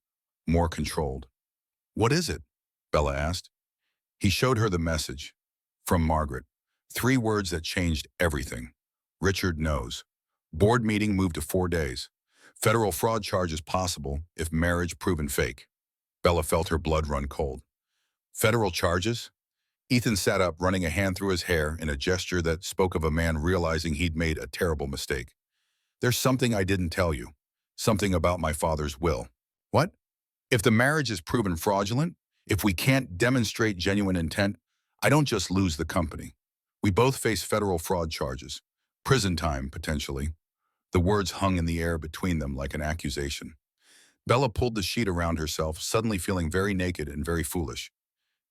more controlled. What is it? Bella asked. He showed her the message. From Margaret. 3 words that changed everything. Richard knows. Board meeting moved to 4 days. Federal fraud charges possible if marriage proven fake. Bella felt her blood run cold. Federal charges? Ethan sat up, running a hand through his hair in a gesture that spoke of a man realizing he'd made a terrible mistake. There's something I didn't tell you. Something about my father's will. What? If the marriage is proven fraudulent, if we can't demonstrate genuine intent, I don't just lose the company. We both face federal fraud charges. Prison time, potentially. The words hung in the air between them like an accusation. Bella pulled the sheet around herself, suddenly feeling very naked and very foolish.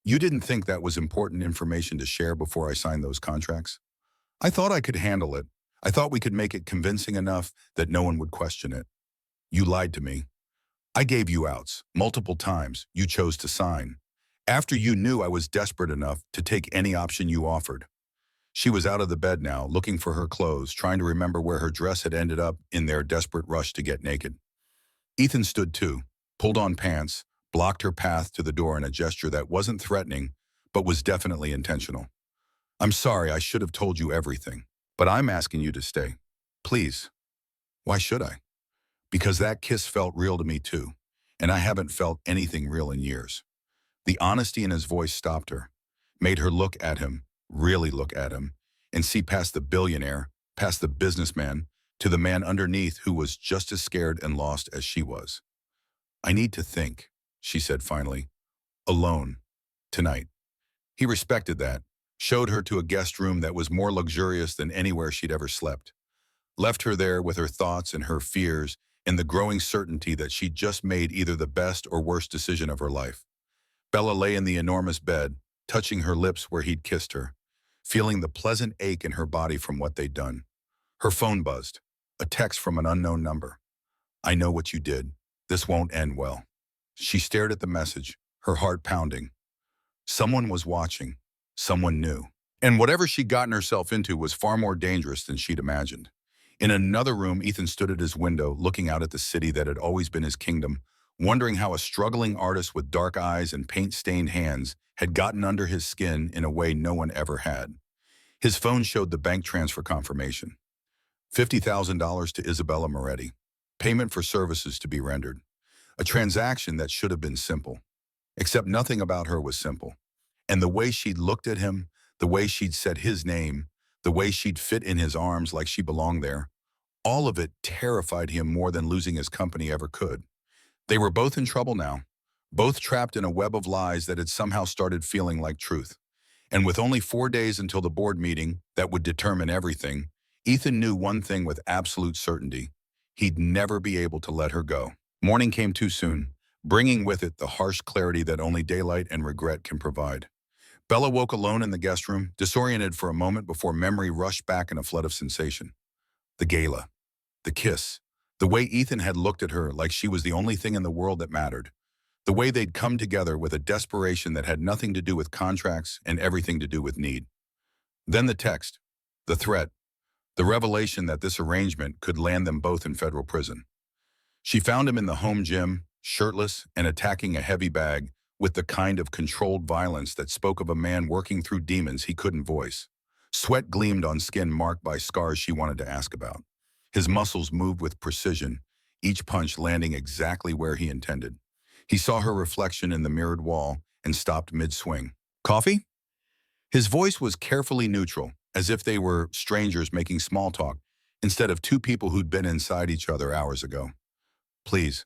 You didn't think that was important information to share before I signed those contracts? I thought I could handle it. I thought we could make it convincing enough that no one would question it. You lied to me. I gave you outs, multiple times. You chose to sign. After you knew I was desperate enough to take any option you offered. She was out of the bed now, looking for her clothes, trying to remember where her dress had ended up in their desperate rush to get naked. Ethan stood too, pulled on pants, blocked her path to the door in a gesture that wasn't threatening, but was definitely intentional. I'm sorry, I should have told you everything, but I'm asking you to stay. Please. Why should I? Because that kiss felt real to me too, and I haven't felt anything real in years. The honesty in his voice stopped her, made her look at him, really look at him, and see past the billionaire, past the businessman, to the man underneath who was just as scared and lost as she was. I need to think, she said finally. Alone. Tonight. He respected that, showed her to a guest room that was more luxurious than anywhere she'd ever slept. Left her there with her thoughts and her fears and the growing certainty that she'd just made either the best or worst decision of her life. Bella lay in the enormous bed, touching her lips where he'd kissed her, feeling the pleasant ache in her body from what they'd done. Her phone buzzed, a text from an unknown number. I know what you did. This won't end well. She stared at the message, her heart pounding. Someone was watching. someone new. And whatever she'd gotten herself into was far more dangerous than she'd imagined. In another room, Ethan stood at his window, looking out at the city that had always been his kingdom, wondering how a struggling artist with dark eyes and paint-stained hands had gotten under his skin in a way no one ever had. His phone showed the bank transfer confirmation. $50,000 to Isabella Moretti. Payment for services to be rendered. A transaction that should have been simple. Except nothing about her was simple. And the way she'd looked at him, the way she'd said his name, the way she'd fit in his arms like she belonged there, all of it terrified him more than losing his company ever could. They were both in trouble now, both trapped in a web of lies that had somehow started feeling like truth. And with only 4 days until the board meeting that would determine everything, Ethan knew one thing with absolute certainty. He'd never be able to let her go. Morning came too soon, bringing with it the harsh clarity that only daylight and regret can provide. Bella woke alone in the guest room, disoriented for a moment before memory rushed back in a flood of sensation. The gala, the kiss, the way Ethan had looked at her like she was the only thing in the world that mattered, the way they'd come together with a desperation that had nothing to do with contracts and everything to do with need. Then the text, the threat, the revelation that this arrangement could land them both in federal prison. She found him in the home gym, shirtless and attacking a heavy bag, with the kind of controlled violence that spoke of a man working through demons he couldn't voice. Sweat gleamed on skin marked by scars she wanted to ask about. His muscles moved with precision, each punch landing exactly where he intended. He saw her reflection in the mirrored wall and stopped mid-swing. Coffee? His voice was carefully neutral, as if they were strangers making small talk, instead of two people who'd been inside each other hours ago. Please.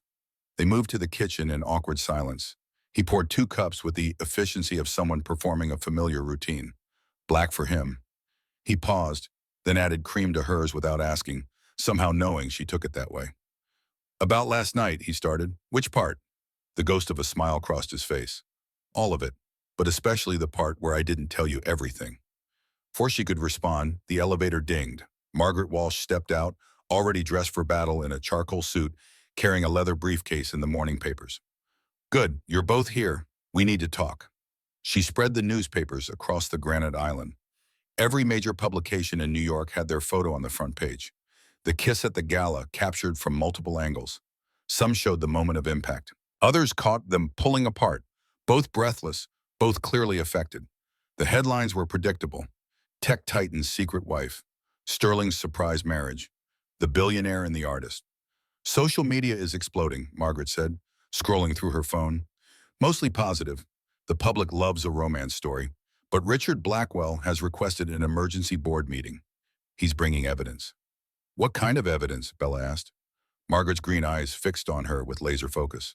They moved to the kitchen in awkward silence. He poured 2 cups with the efficiency of someone performing a familiar routine. Black for him. He paused, then added cream to hers without asking, somehow knowing she took it that way. About last night, he started. Which part? The ghost of a smile crossed his face. All of it, but especially the part where I didn't tell you everything. Before she could respond, the elevator dinged. Margaret Walsh stepped out, already dressed for battle in a charcoal suit, carrying a leather briefcase in the morning papers. Good, you're both here. We need to talk. She spread the newspapers across the granite island. Every major publication in New York had their photo on the front page. The kiss at the gala captured from multiple angles. Some showed the moment of impact. Others caught them pulling apart, both breathless, both clearly affected. The headlines were predictable. Tech titan's secret wife. Sterling's surprise marriage. The billionaire and the artist. Social media is exploding, Margaret said, scrolling through her phone. Mostly positive. The public loves a romance story. But Richard Blackwell has requested an emergency board meeting. He's bringing evidence. What kind of evidence? Bella asked. Margaret's green eyes fixed on her with laser focus.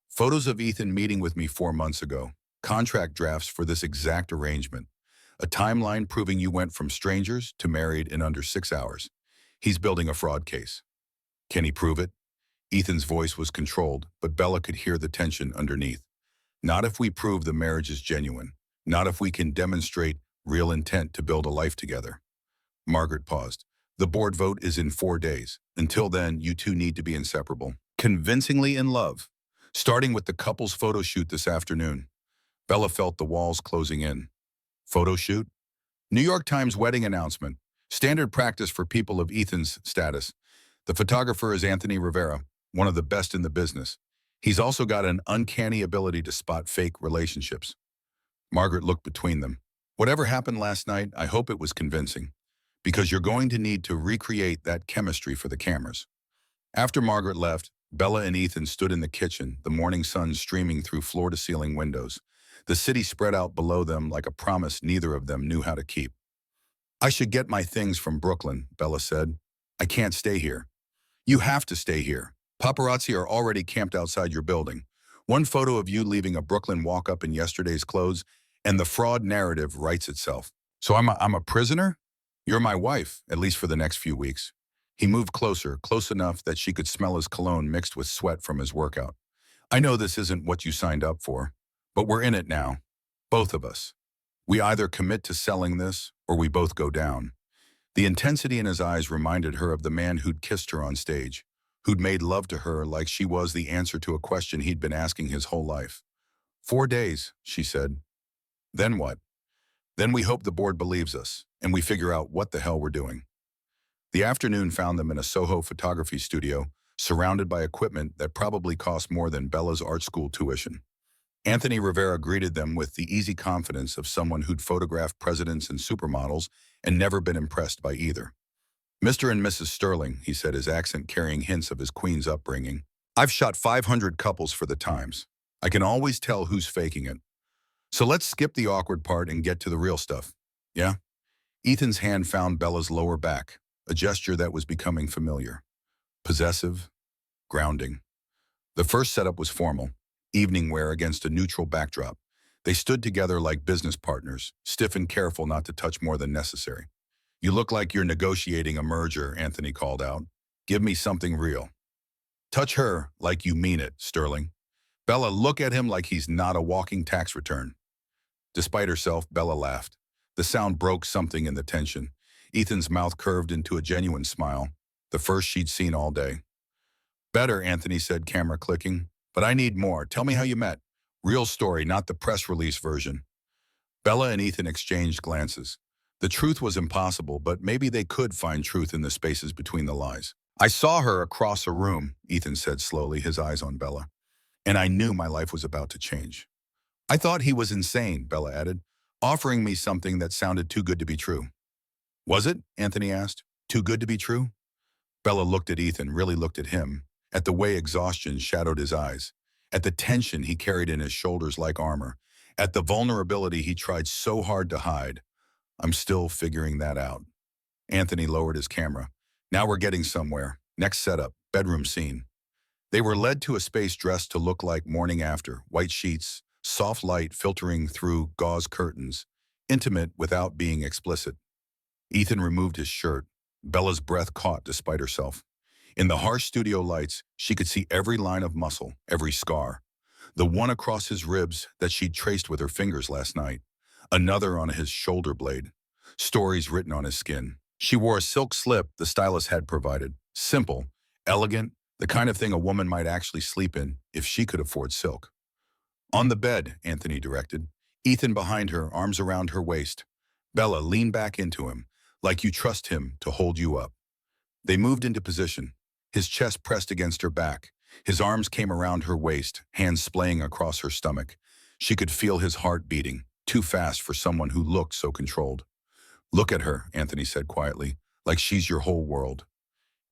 Photos of Ethan meeting with me 4 months ago. Contract drafts for this exact arrangement. A timeline proving you went from strangers to married in under 6 hours. He's building a fraud case. Can he prove it? Ethan's voice was controlled, but Bella could hear the tension underneath. Not if we prove the marriage is genuine. Not if we can demonstrate real intent to build a life together. Margaret paused. The board vote is in 4 days. Until then, you two need to be inseparable. Convincingly in love. Starting with the couple's photo shoot this afternoon. Bella felt the walls closing in. Photo shoot? New York Times wedding announcement. Standard practice for people of Ethan's status. The photographer is Anthony Rivera, one of the best in the business. He's also got an uncanny ability to spot fake relationships. Margaret looked between them. Whatever happened last night, I hope it was convincing. Because you're going to need to recreate that chemistry for the cameras. After Margaret left, Bella and Ethan stood in the kitchen, the morning sun streaming through floor-to-ceiling windows. The city spread out below them like a promise neither of them knew how to keep. I should get my things from Brooklyn, Bella said. I can't stay here. You have to stay here. Paparazzi are already camped outside your building. One photo of you leaving a Brooklyn walk-up in yesterday's clothes, and the fraud narrative writes itself. So I'm a prisoner? You're my wife, at least for the next few weeks. He moved closer, close enough that she could smell his cologne mixed with sweat from his workout. I know this isn't what you signed up for, but we're in it now. Both of us. We either commit to selling this, or we both go down. The intensity in his eyes reminded her of the man who'd kissed her on stage, who'd made love to her like she was the answer to a question he'd been asking his whole life. 4 days, she said. Then what? Then we hope the board believes us, and we figure out what the hell we're doing. The afternoon found them in a Soho photography studio, surrounded by equipment that probably cost more than Bella's art school tuition. Anthony Rivera greeted them with the easy confidence of someone who'd photographed presidents and supermodels and never been impressed by either. Mr. and Mrs. Sterling, he said, his accent carrying hints of his Queen's upbringing. I've shot 500 couples for the Times. I can always tell who's faking it. So let's skip the awkward part and get to the real stuff. Yeah? Ethan's hand found Bella's lower back, a gesture that was becoming familiar. Possessive, grounding. The first setup was formal, evening wear against a neutral backdrop. They stood together like business partners, stiff and careful not to touch more than necessary. You look like you're negotiating a merger, Anthony called out. Give me something real. Touch her like you mean it, Sterling. Bella, look at him like he's not a walking tax return. Despite herself, Bella laughed. The sound broke something in the tension. Ethan's mouth curved into a genuine smile, the first she'd seen all day. Better, Anthony said, camera clicking. But I need more. Tell me how you met. Real story, not the press release version. Bella and Ethan exchanged glances. The truth was impossible, but maybe they could find truth in the spaces between the lies. I saw her across a room, Ethan said slowly, his eyes on Bella. And I knew my life was about to change. I thought he was insane, Bella added, offering me something that sounded too good to be true. Was it? Anthony asked. Too good to be true? Bella looked at Ethan, really looked at him, at the way exhaustion shadowed his eyes, at the tension he carried in his shoulders like armor, at the vulnerability he tried so hard to hide. I'm still figuring that out. Anthony lowered his camera. Now we're getting somewhere. Next setup, bedroom scene. They were led to a space dressed to look like morning after, white sheets, soft light filtering through gauze curtains, intimate without being explicit. Ethan removed his shirt. Bella's breath caught despite herself. In the harsh studio lights, she could see every line of muscle, every scar. The one across his ribs that she'd traced with her fingers last night. Another on his shoulder blade. Stories written on his skin. She wore a silk slip the stylist had provided. Simple, elegant, the kind of thing a woman might actually sleep in if she could afford silk. On the bed, Anthony directed. Ethan behind her, arms around her waist. Bella, lean back into him, like you trust him to hold you up. They moved into position, his chest pressed against her back. His arms came around her waist, hands splaying across her stomach. She could feel his heart beating, too fast for someone who looked so controlled. Look at her, Anthony said quietly, like she's your whole world.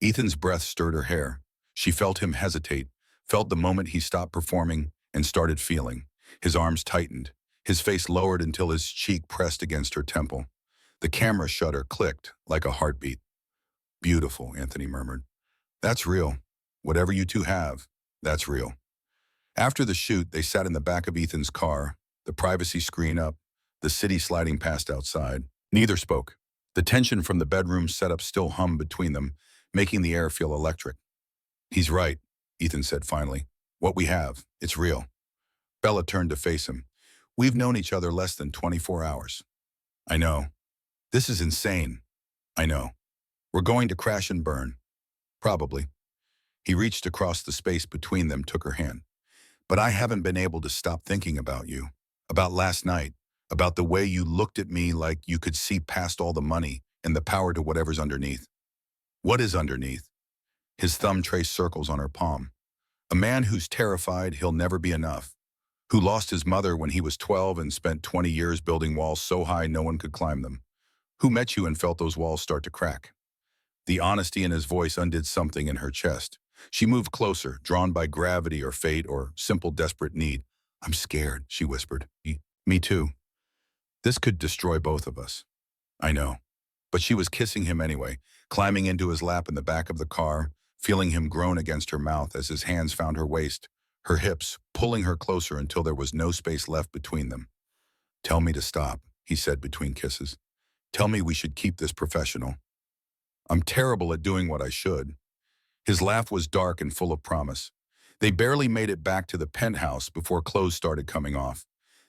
Ethan's breath stirred her hair. She felt him hesitate, felt the moment he stopped performing and started feeling. His arms tightened, his face lowered until his cheek pressed against her temple. The camera shutter clicked like a heartbeat. Beautiful, Anthony murmured. That's real. Whatever you two have, that's real. After the shoot, they sat in the back of Ethan's car, the privacy screen up, the city sliding past outside. Neither spoke. The tension from the bedroom setup still hummed between them, making the air feel electric. He's right, Ethan said finally. What we have, it's real. Bella turned to face him. We've known each other less than 24 hours. I know. This is insane. I know. We're going to crash and burn. Probably. He reached across the space between them, took her hand. But I haven't been able to stop thinking about you, about last night, about the way you looked at me like you could see past all the money and the power to whatever's underneath. What is underneath? His thumb traced circles on her palm. A man who's terrified he'll never be enough, who lost his mother when he was 12 and spent 20 years building walls so high no one could climb them, who met you and felt those walls start to crack. The honesty in his voice undid something in her chest. She moved closer, drawn by gravity or fate or simple desperate need. I'm scared, she whispered. Me too. This could destroy both of us. I know. But she was kissing him anyway, climbing into his lap in the back of the car, feeling him groan against her mouth as his hands found her waist, her hips, pulling her closer until there was no space left between them. Tell me to stop, he said between kisses. Tell me we should keep this professional. I'm terrible at doing what I should. His laugh was dark and full of promise. They barely made it back to the penthouse before clothes started coming off.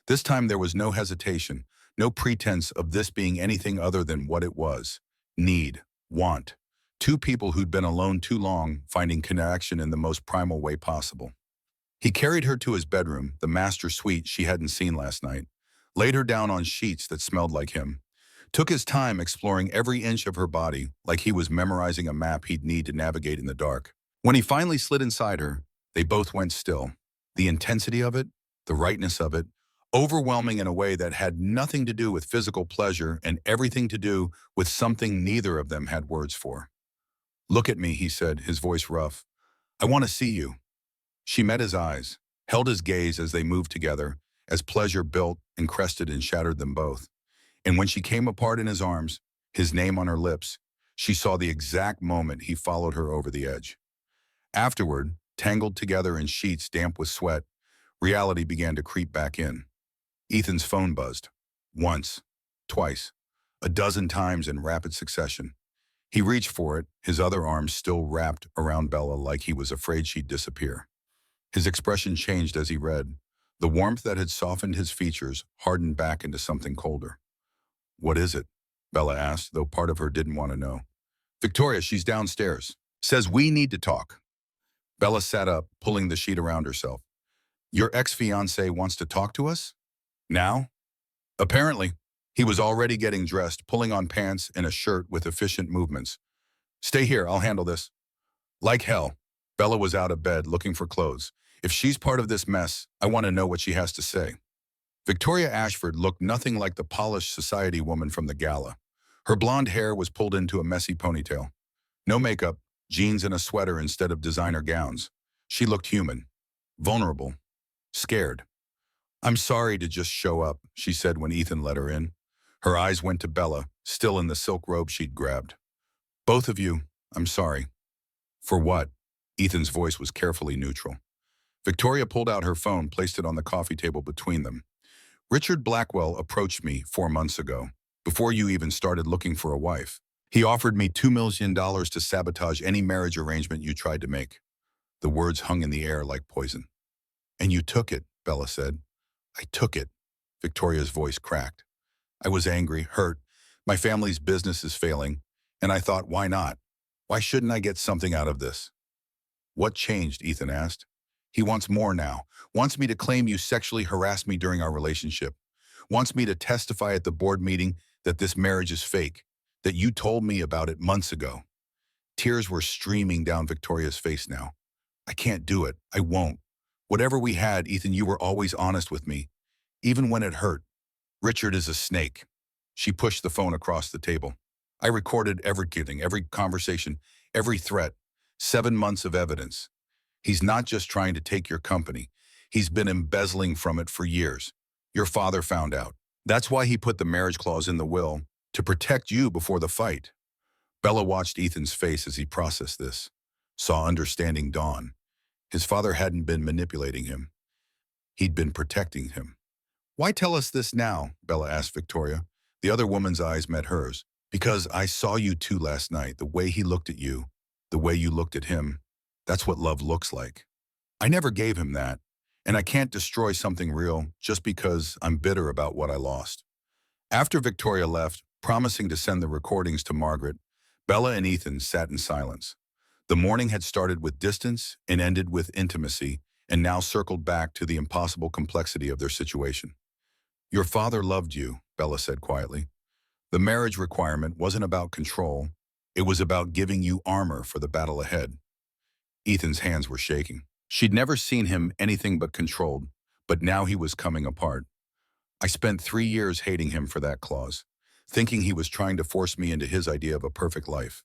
This time there was no hesitation, no pretense of this being anything other than what it was. Need, want. Two people who'd been alone too long, finding connection in the most primal way possible. He carried her to his bedroom, the master suite she hadn't seen last night. laid her down on sheets that smelled like him, took his time exploring every inch of her body like he was memorizing a map he'd need to navigate in the dark. When he finally slid inside her, they both went still. The intensity of it, the rightness of it, overwhelming in a way that had nothing to do with physical pleasure and everything to do with something neither of them had words for. "Look at me," he said, his voice rough. "I want to see you." She met his eyes, held his gaze as they moved together, as pleasure built and crested and shattered them both. And when she came apart in his arms, his name on her lips, she saw the exact moment he followed her over the edge. Afterward, tangled together in sheets damp with sweat, reality began to creep back in. Ethan's phone buzzed. Once, twice, a dozen times in rapid succession. He reached for it, his other arm still wrapped around Bella like he was afraid she'd disappear. His expression changed as he read. The warmth that had softened his features hardened back into something colder. "What is it?" Bella asked, though part of her didn't want to know. "Victoria, she's downstairs. Says we need to talk." Bella sat up, pulling the sheet around herself. "Your ex-fiancé wants to talk to us? Now?" Apparently, he was already getting dressed, pulling on pants and a shirt with efficient movements. "Stay here, I'll handle this." Like hell, Bella was out of bed looking for clothes. "If she's part of this mess, I want to know what she has to say." Victoria Ashford looked nothing like the polished society woman from the gala. Her blonde hair was pulled into a messy ponytail. No makeup, jeans and a sweater instead of designer gowns. She looked human, vulnerable, scared. "I'm sorry to just show up," she said when Ethan let her in. Her eyes went to Bella, still in the silk robe she'd grabbed. "Both of you, I'm sorry." "For what?" Ethan's voice was carefully neutral. Victoria pulled out her phone, placed it on the coffee table between them. "Richard Blackwell approached me 4 months ago, before you even started looking for a wife. He offered me $2 million to sabotage any marriage arrangement you tried to make." The words hung in the air like poison. "And you took it," Bella said. "I took it." Victoria's voice cracked. "I was angry, hurt. My family's business is failing. And I thought, why not? Why shouldn't I get something out of this?" "What changed?" Ethan asked. "He wants more now. Wants me to claim you sexually harassed me during our relationship. Wants me to testify at the board meeting that this marriage is fake, that you told me about it months ago." Tears were streaming down Victoria's face now. "I can't do it. I won't. Whatever we had, Ethan, you were always honest with me, even when it hurt. Richard is a snake." She pushed the phone across the table. "I recorded everything, every conversation, every threat. 7 months of evidence. He's not just trying to take your company. He's been embezzling from it for years. Your father found out. That's why he put the marriage clause in the will, to protect you before the fight." Bella watched Ethan's face as he processed this, saw understanding dawn. His father hadn't been manipulating him. He'd been protecting him. "Why tell us this now?" Bella asked Victoria. The other woman's eyes met hers. "Because I saw you two last night, the way he looked at you, the way you looked at him. That's what love looks like. I never gave him that, and I can't destroy something real just because I'm bitter about what I lost." After Victoria left, promising to send the recordings to Margaret, Bella and Ethan sat in silence. The morning had started with distance and ended with intimacy, and now circled back to the impossible complexity of their situation. "Your father loved you," Bella said quietly. "The marriage requirement wasn't about control. It was about giving you armor for the battle ahead." Ethan's hands were shaking. She'd never seen him anything but controlled, but now he was coming apart. "I spent 3 years hating him for that clause, thinking he was trying to force me into his idea of a perfect life."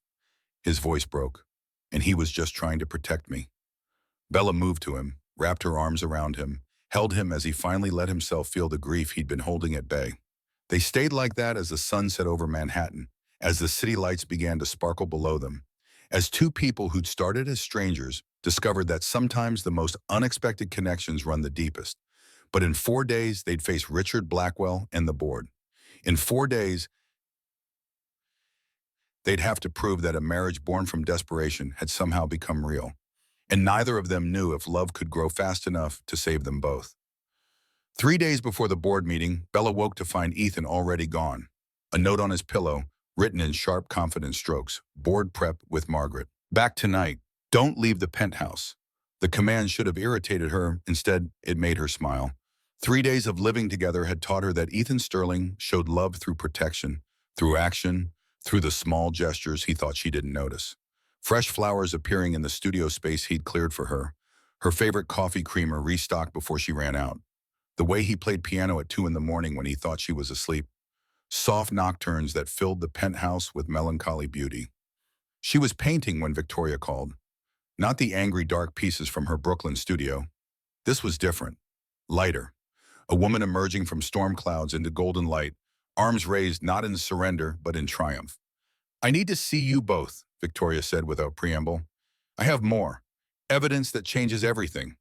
His voice broke. "And he was just trying to protect me." Bella moved to him, wrapped her arms around him, held him as he finally let himself feel the grief he'd been holding at bay. They stayed like that as the sun set over Manhattan, as the city lights began to sparkle below them, as two people who'd started as strangers discovered that sometimes the most unexpected connections run the deepest. But in 4 days, they'd face Richard Blackwell and the board. In 4 days, they'd have to prove that a marriage born from desperation had somehow become real. And neither of them knew if love could grow fast enough to save them both. 3 days before the board meeting, Bella woke to find Ethan already gone. A note on his pillow, written in sharp, confident strokes, "Board prep with Margaret. Back tonight. Don't leave the penthouse." The command should have irritated her. Instead, it made her smile. 3 days of living together had taught her that Ethan Sterling showed love through protection, through action, through the small gestures he thought she didn't notice. Fresh flowers appearing in the studio space he'd cleared for her favorite coffee creamer restocked before she ran out, the way he played piano at 2 in the morning when he thought she was asleep, soft nocturnes that filled the penthouse with melancholy beauty. She was painting when Victoria called. Not the angry dark pieces from her Brooklyn studio. This was different. Lighter. A woman emerging from storm clouds into golden light, arms raised not in surrender but in triumph. "I need to see you both," Victoria said without preamble. "I have more. Evidence that changes everything."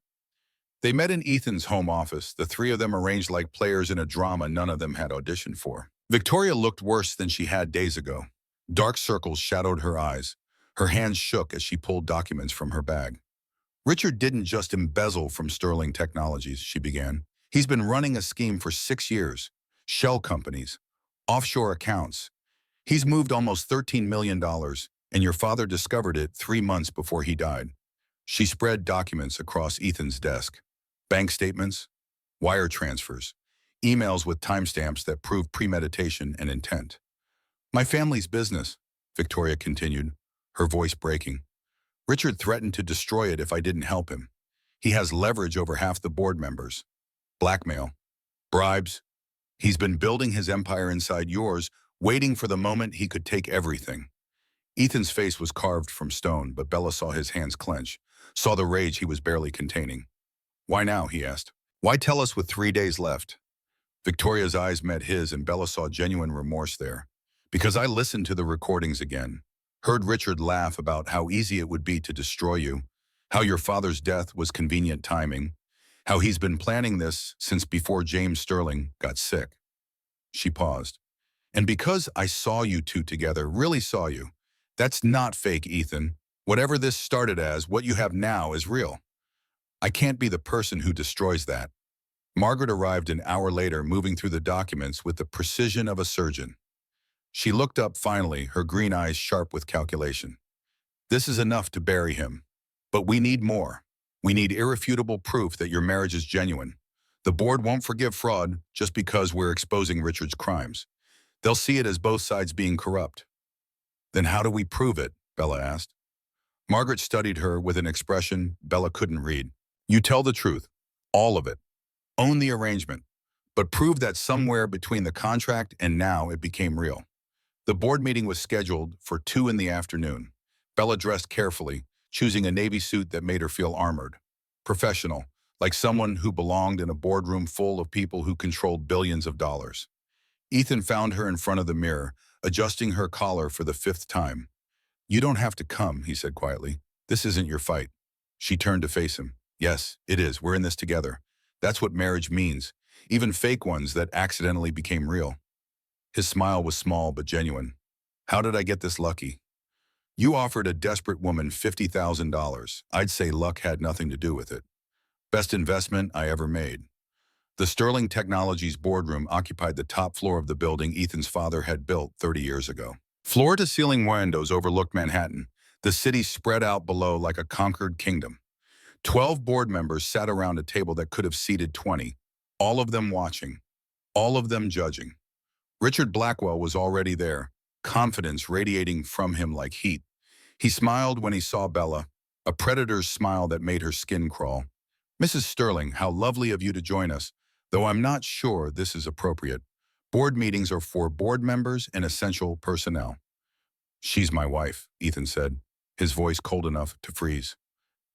They met in Ethan's home office, the three of them arranged like players in a drama none of them had auditioned for. Victoria looked worse than she had days ago. Dark circles shadowed her eyes. Her hands shook as she pulled documents from her bag. "Richard didn't just embezzle from Sterling Technologies," she began. "He's been running a scheme for 6 years. Shell companies, offshore accounts. He's moved almost $13 million, and your father discovered it 3 months before he died." She spread documents across Ethan's desk. Bank statements, wire transfers, emails with timestamps that proved premeditation and intent. "My family's business," Victoria continued, her voice breaking. "Richard threatened to destroy it if I didn't help him. He has leverage over half the board members. Blackmail, bribes. He's been building his empire inside yours, waiting for the moment he could take everything." Ethan's face was carved from stone, but Bella saw his hands clench, saw the rage he was barely containing. "Why now?" he asked. "Why tell us with 3 days left?" Victoria's eyes met his, and Bella saw genuine remorse there. "Because I listened to the recordings again. Heard Richard laugh about how easy it would be to destroy you, how your father's death was convenient timing, how he's been planning this since before James Sterling got sick." She paused. "And because I saw you two together, really saw you. That's not fake, Ethan. Whatever this started as, what you have now is real. I can't be the person who destroys that." Margaret arrived an hour later, moving through the documents with the precision of a surgeon. She looked up finally, her green eyes sharp with calculation. "This is enough to bury him. But we need more. We need irrefutable proof that your marriage is genuine. The board won't forgive fraud just because we're exposing Richard's crimes. They'll see it as both sides being corrupt." "Then how do we prove it?" Bella asked. Margaret studied her with an expression Bella couldn't read. "You tell the truth. All of it. Own the arrangement. But prove that somewhere between the contract and now it became real." The board meeting was scheduled for 2 in the afternoon. Bella dressed carefully, choosing a navy suit that made her feel armored. Professional, like someone who belonged in a boardroom full of people who controlled billions of dollars. Ethan found her in front of the mirror, adjusting her collar for the 5th time. "You don't have to come," he said quietly. "This isn't your fight." She turned to face him. "Yes, it is. We're in this together. That's what marriage means, even fake ones that accidentally became real." His smile was small but genuine. "How did I get this lucky?" "You offered a desperate woman $50,000. I'd say luck had nothing to do with it. Best investment I ever made." The Sterling Technologies boardroom occupied the top floor of the building Ethan's father had built 30 years ago. Floor-to-ceiling windows overlooked Manhattan, the city spread out below like a conquered kingdom. 12 board members sat around a table that could have seated 20, all of them watching, all of them judging. Richard Blackwell was already there, confidence radiating from him like heat. He smiled when he saw Bella, a predator's smile that made her skin crawl. "Mrs. Sterling, how lovely of you to join us, though I'm not sure this is appropriate. Board meetings are for board members and essential personnel." "She's my wife," Ethan said, his voice cold enough to freeze.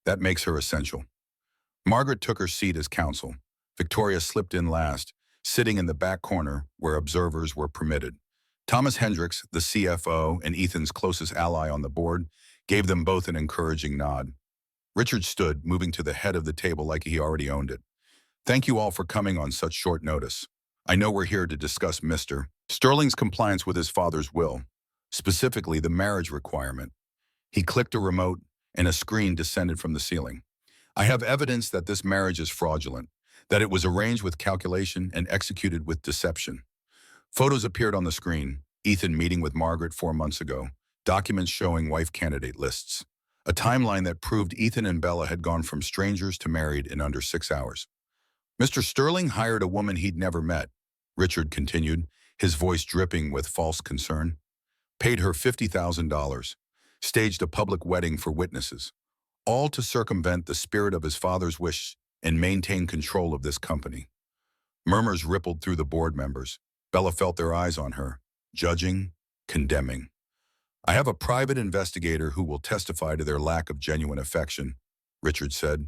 "That makes her essential." Margaret took her seat as counsel. Victoria slipped in last, sitting in the back corner where observers were permitted. Thomas Hendricks, the CFO and Ethan's closest ally on the board, gave them both an encouraging nod. Richard stood, moving to the head of the table like he already owned it. "Thank you all for coming on such short notice. I know we're here to discuss Mr. Sterling's compliance with his father's will, specifically the marriage requirement." He clicked a remote, and a screen descended from the ceiling. "I have evidence that this marriage is fraudulent, that it was arranged with calculation and executed with deception." Photos appeared on the screen. Ethan meeting with Margaret 4 months ago. Documents showing wife candidate lists. A timeline that proved Ethan and Bella had gone from strangers to married in under 6 hours. Mr. Sterling hired a woman he'd never met, Richard continued, his voice dripping with false concern. Paid her $50,000, staged a public wedding for witnesses, all to circumvent the spirit of his father's wish and maintain control of this company. Murmurs rippled through the board members. Bella felt their eyes on her, judging, condemning. I have a private investigator who will testify to their lack of genuine affection, Richard said.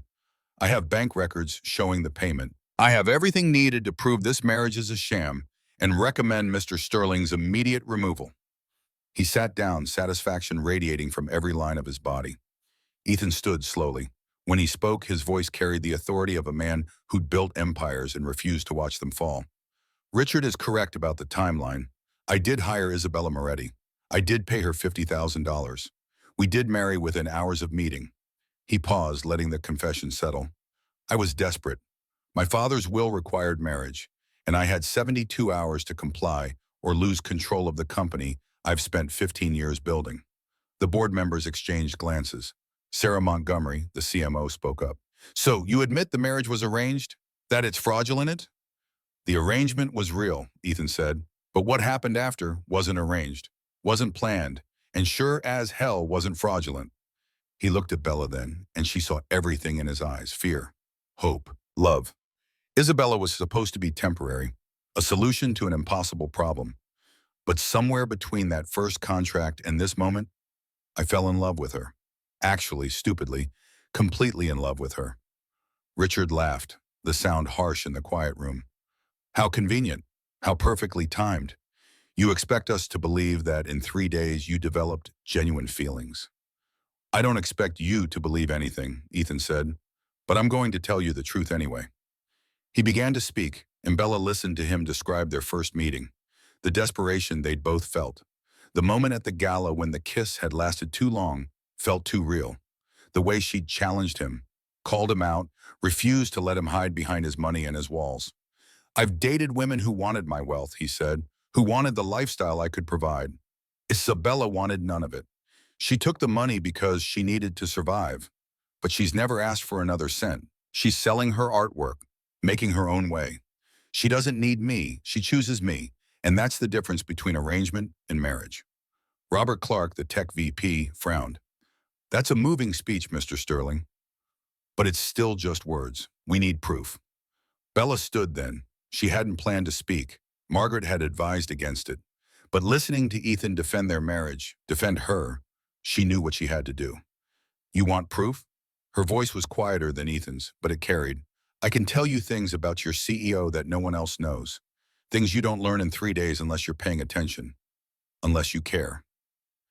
I have bank records showing the payment. I have everything needed to prove this marriage is a sham and recommend Mr. Sterling's immediate removal. He sat down, satisfaction radiating from every line of his body. Ethan stood slowly. When he spoke, his voice carried the authority of a man who'd built empires and refused to watch them fall. Richard is correct about the timeline. I did hire Isabella Moretti. I did pay her $50,000. We did marry within hours of meeting. He paused, letting the confession settle. I was desperate. My father's will required marriage, and I had 72 hours to comply or lose control of the company I've spent 15 years building. The board members exchanged glances. Sarah Montgomery, the CMO, spoke up. So, you admit the marriage was arranged? That it's fraudulent? The arrangement was real, Ethan said, but what happened after wasn't arranged, wasn't planned, and sure as hell wasn't fraudulent. He looked at Bella then, and she saw everything in his eyes: fear, hope, love. Isabella was supposed to be temporary, a solution to an impossible problem. But somewhere between that first contract and this moment, I fell in love with her. Actually, stupidly, completely in love with her. Richard laughed, the sound harsh in the quiet room. How convenient, how perfectly timed. You expect us to believe that in 3 days you developed genuine feelings. I don't expect you to believe anything, Ethan said, but I'm going to tell you the truth anyway. He began to speak, and Bella listened to him describe their first meeting, the desperation they'd both felt. The moment at the gala when the kiss had lasted too long felt too real. The way she'd challenged him, called him out, refused to let him hide behind his money and his walls. I've dated women who wanted my wealth, he said, who wanted the lifestyle I could provide. Isabella wanted none of it. She took the money because she needed to survive, but she's never asked for another cent. She's selling her artwork, making her own way. She doesn't need me, she chooses me, and that's the difference between arrangement and marriage. Robert Clark, the tech VP, frowned. That's a moving speech, Mr. Sterling. But it's still just words. We need proof. Bella stood then. She hadn't planned to speak. Margaret had advised against it. But listening to Ethan defend their marriage, defend her, she knew what she had to do. You want proof? Her voice was quieter than Ethan's, but it carried. I can tell you things about your CEO that no one else knows. Things you don't learn in 3 days unless you're paying attention. Unless you care.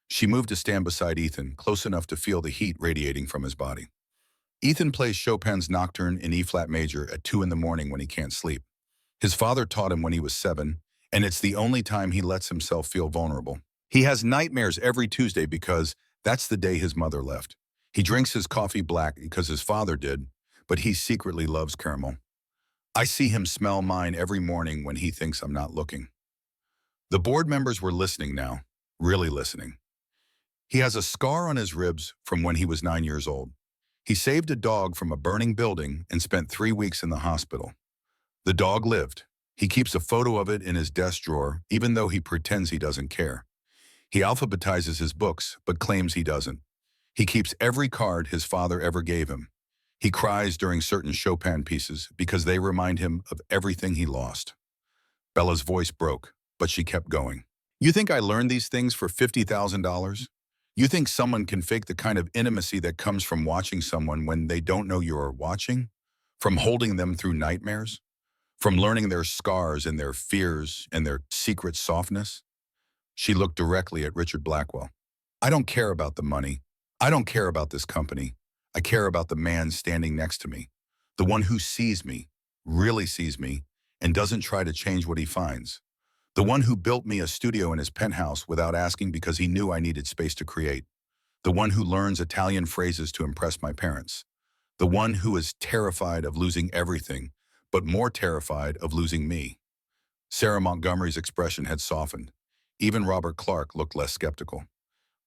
She moved to stand beside Ethan, close enough to feel the heat radiating from his body. Ethan plays Chopin's Nocturne in E-flat major at 2 in the morning when he can't sleep. His father taught him when he was 7, and it's the only time he lets himself feel vulnerable. He has nightmares every Tuesday because that's the day his mother left. He drinks his coffee black because his father did, but he secretly loves caramel. I see him smell mine every morning when he thinks I'm not looking. The board members were listening now, really listening. He has a scar on his ribs from when he was 9 years old. He saved a dog from a burning building and spent 3 weeks in the hospital. The dog lived. He keeps a photo of it in his desk drawer, even though he pretends he doesn't care. He alphabetizes his books, but claims he doesn't. He keeps every card his father ever gave him. He cries during certain Chopin pieces because they remind him of everything he lost. Bella's voice broke, but she kept going. You think I learned these things for $50,000? You think someone can fake the kind of intimacy that comes from watching someone when they don't know you're watching? From holding them through nightmares? From learning their scars and their fears and their secret softness? She looked directly at Richard Blackwell. I don't care about the money. I don't care about this company. I care about the man standing next to me. The one who sees me, really sees me, and doesn't try to change what he finds. The one who built me a studio in his penthouse without asking because he knew I needed space to create. The one who learns Italian phrases to impress my parents. The one who is terrified of losing everything, but more terrified of losing me. Sarah Montgomery's expression had softened. Even Robert Clark looked less skeptical.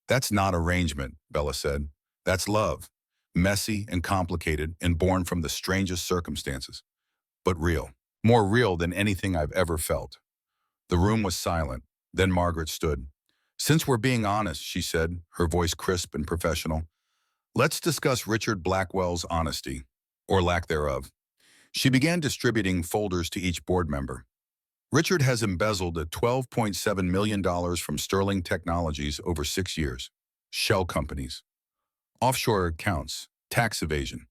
That's not arrangement, Bella said. That's love. Messy and complicated and born from the strangest circumstances. but real. More real than anything I've ever felt. The room was silent. Then Margaret stood. "Since we're being honest," she said, her voice crisp and professional, "let's discuss Richard Blackwell's honesty, or lack thereof." She began distributing folders to each board member. Richard has embezzled a $12.7 million from Sterling Technologies over 6 years. Shell companies, offshore accounts, tax evasion.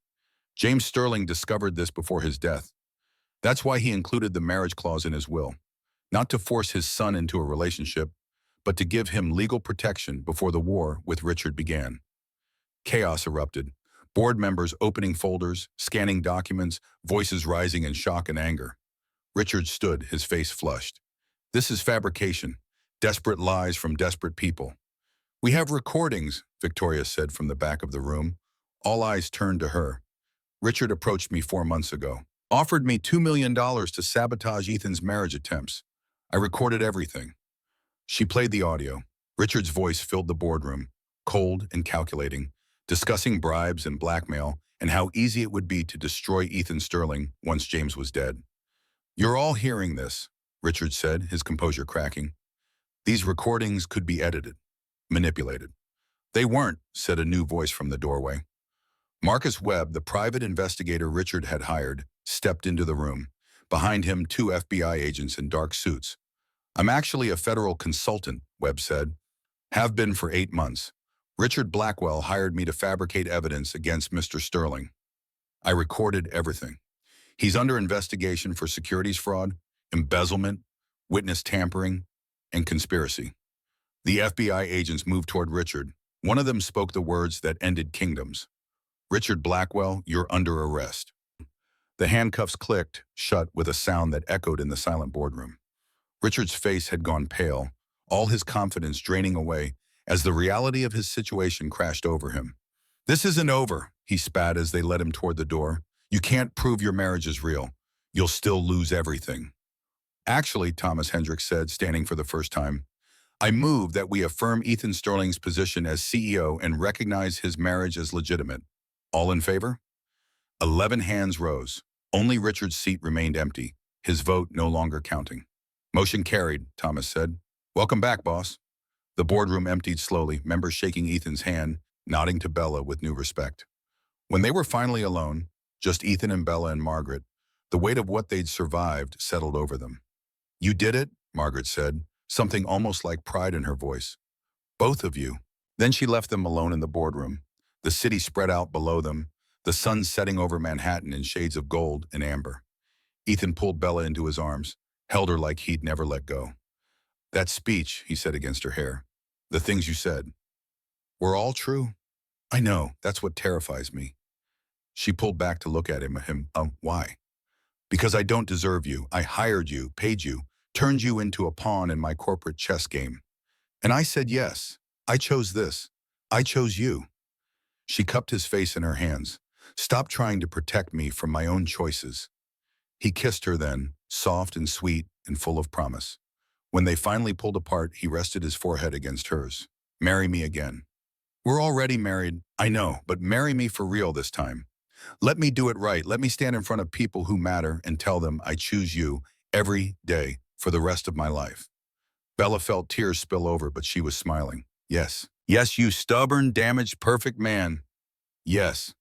James Sterling discovered this before his death. That's why he included the marriage clause in his will, not to force his son into a relationship, but to give him legal protection before the war with Richard began. Chaos erupted. Board members opening folders, scanning documents, voices rising in shock and anger. Richard stood, his face flushed. "This is fabrication. Desperate lies from desperate people." "We have recordings," Victoria said from the back of the room. All eyes turned to her. "Richard approached me 4 months ago. Offered me $2 million to sabotage Ethan's marriage attempts. I recorded everything." She played the audio. Richard's voice filled the boardroom, cold and calculating, discussing bribes and blackmail and how easy it would be to destroy Ethan Sterling once James was dead. "You're all hearing this," Richard said, his composure cracking. "These recordings could be edited, manipulated." "They weren't," said a new voice from the doorway. Marcus Webb, the private investigator Richard had hired, stepped into the room. Behind him, 2 FBI agents in dark suits. "I'm actually a federal consultant," Webb said. "Have been for 8 months. Richard Blackwell hired me to fabricate evidence against Mr. Sterling. I recorded everything. He's under investigation for securities fraud, embezzlement, witness tampering, and conspiracy." The FBI agents moved toward Richard. One of them spoke the words that ended kingdoms. "Richard Blackwell, you're under arrest." The handcuffs clicked shut with a sound that echoed in the silent boardroom. Richard's face had gone pale, all his confidence draining away as the reality of his situation crashed over him. "This isn't over," he spat as they led him toward the door. "You can't prove your marriage is real. You'll still lose everything." "Actually," Thomas Hendricks said, standing for the first time, "I move that we affirm Ethan Sterling's position as CEO and recognize his marriage as legitimate. All in favor?" 11 hands rose. Only Richard's seat remained empty, his vote no longer counting. "Motion carried," Thomas said. "Welcome back, boss." The boardroom emptied slowly, members shaking Ethan's hand, nodding to Bella with new respect. When they were finally alone, just Ethan and Bella and Margaret, the weight of what they'd survived settled over them. "You did it," Margaret said, something almost like pride in her voice. "Both of you." Then she left them alone in the boardroom. The city spread out below them, the sun setting over Manhattan in shades of gold and amber. Ethan pulled Bella into his arms, held her like he'd never let go. "That speech," he said against her hair, "the things you said, were all true?" "I know, that's what terrifies me." She pulled back to look at him. Why?" "Because I don't deserve you. I hired you, paid you, turned you into a pawn in my corporate chess game. And I said yes. I chose this. I chose you." She cupped his face in her hands. "Stop trying to protect me from my own choices." He kissed her then, soft and sweet and full of promise. When they finally pulled apart, he rested his forehead against hers. "Marry me again." "We're already married." "I know, but marry me for real this time. Let me do it right. Let me stand in front of people who matter and tell them I choose you every day for the rest of my life." Bella felt tears spill over, but she was smiling. "Yes. Yes, you stubborn, damaged, perfect man. Yes."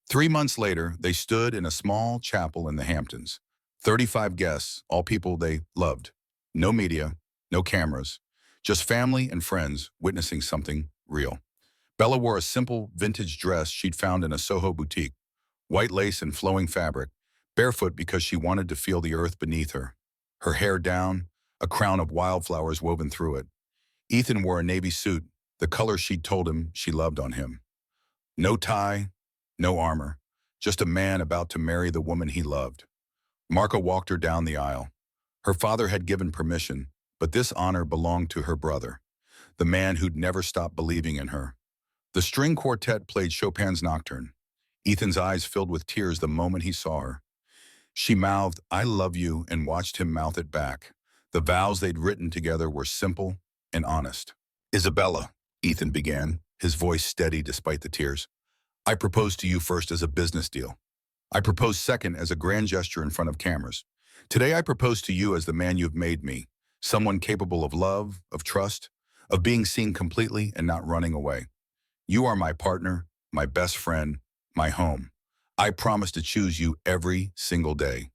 3 months later, they stood in a small chapel in the Hamptons. 35 guests, all people they loved. No media, no cameras, just family and friends witnessing something real. Bella wore a simple vintage dress she'd found in a Soho boutique, white lace and flowing fabric, barefoot because she wanted to feel the earth beneath her. Her hair down, a crown of wildflowers woven through it. Ethan wore a navy suit, the color she'd told him she loved on him. No tie, no armor, just a man about to marry the woman he loved. Marco walked her down the aisle. Her father had given permission, but this honor belonged to her brother, the man who'd never stopped believing in her. The string quartet played Chopin's Nocturne. Ethan's eyes filled with tears the moment he saw her. She mouthed, "I love you," and watched him mouth it back. The vows they'd written together were simple and honest. "Isabella," Ethan began, his voice steady despite the tears, "I proposed to you first as a business deal. I propose second as a grand gesture in front of cameras. Today I propose to you as the man you've made me, someone capable of love, of trust, of being seen completely and not running away. You are my partner, my best friend, my home. I promise to choose you every single day.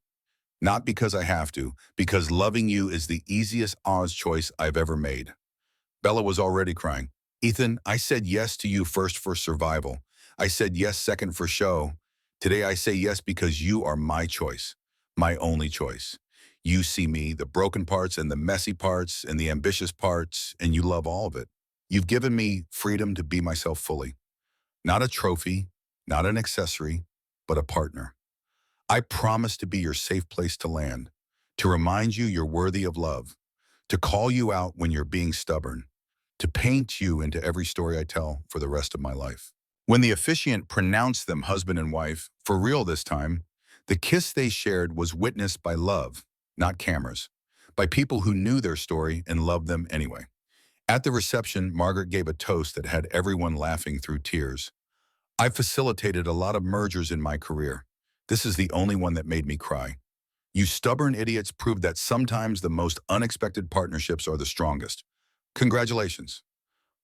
Not because I have to, because loving you is the easiest honest choice I've ever made. Bella was already crying. Ethan, I said yes to you first for survival. I said yes second for show. Today I say yes because you are my choice, my only choice. You see me, the broken parts and the messy parts and the ambitious parts, and you love all of it. You've given me freedom to be myself fully. Not a trophy, not an accessory, but a partner. I promise to be your safe place to land, to remind you you're worthy of love, to call you out when you're being stubborn, to paint you into every story I tell for the rest of my life. When the officiant pronounced them husband and wife, for real this time, the kiss they shared was witnessed by love, not cameras, by people who knew their story and loved them anyway. At the reception, Margaret gave a toast that had everyone laughing through tears. I've facilitated a lot of mergers in my career. This is the only one that made me cry. You stubborn idiots proved that sometimes the most unexpected partnerships are the strongest. Congratulations.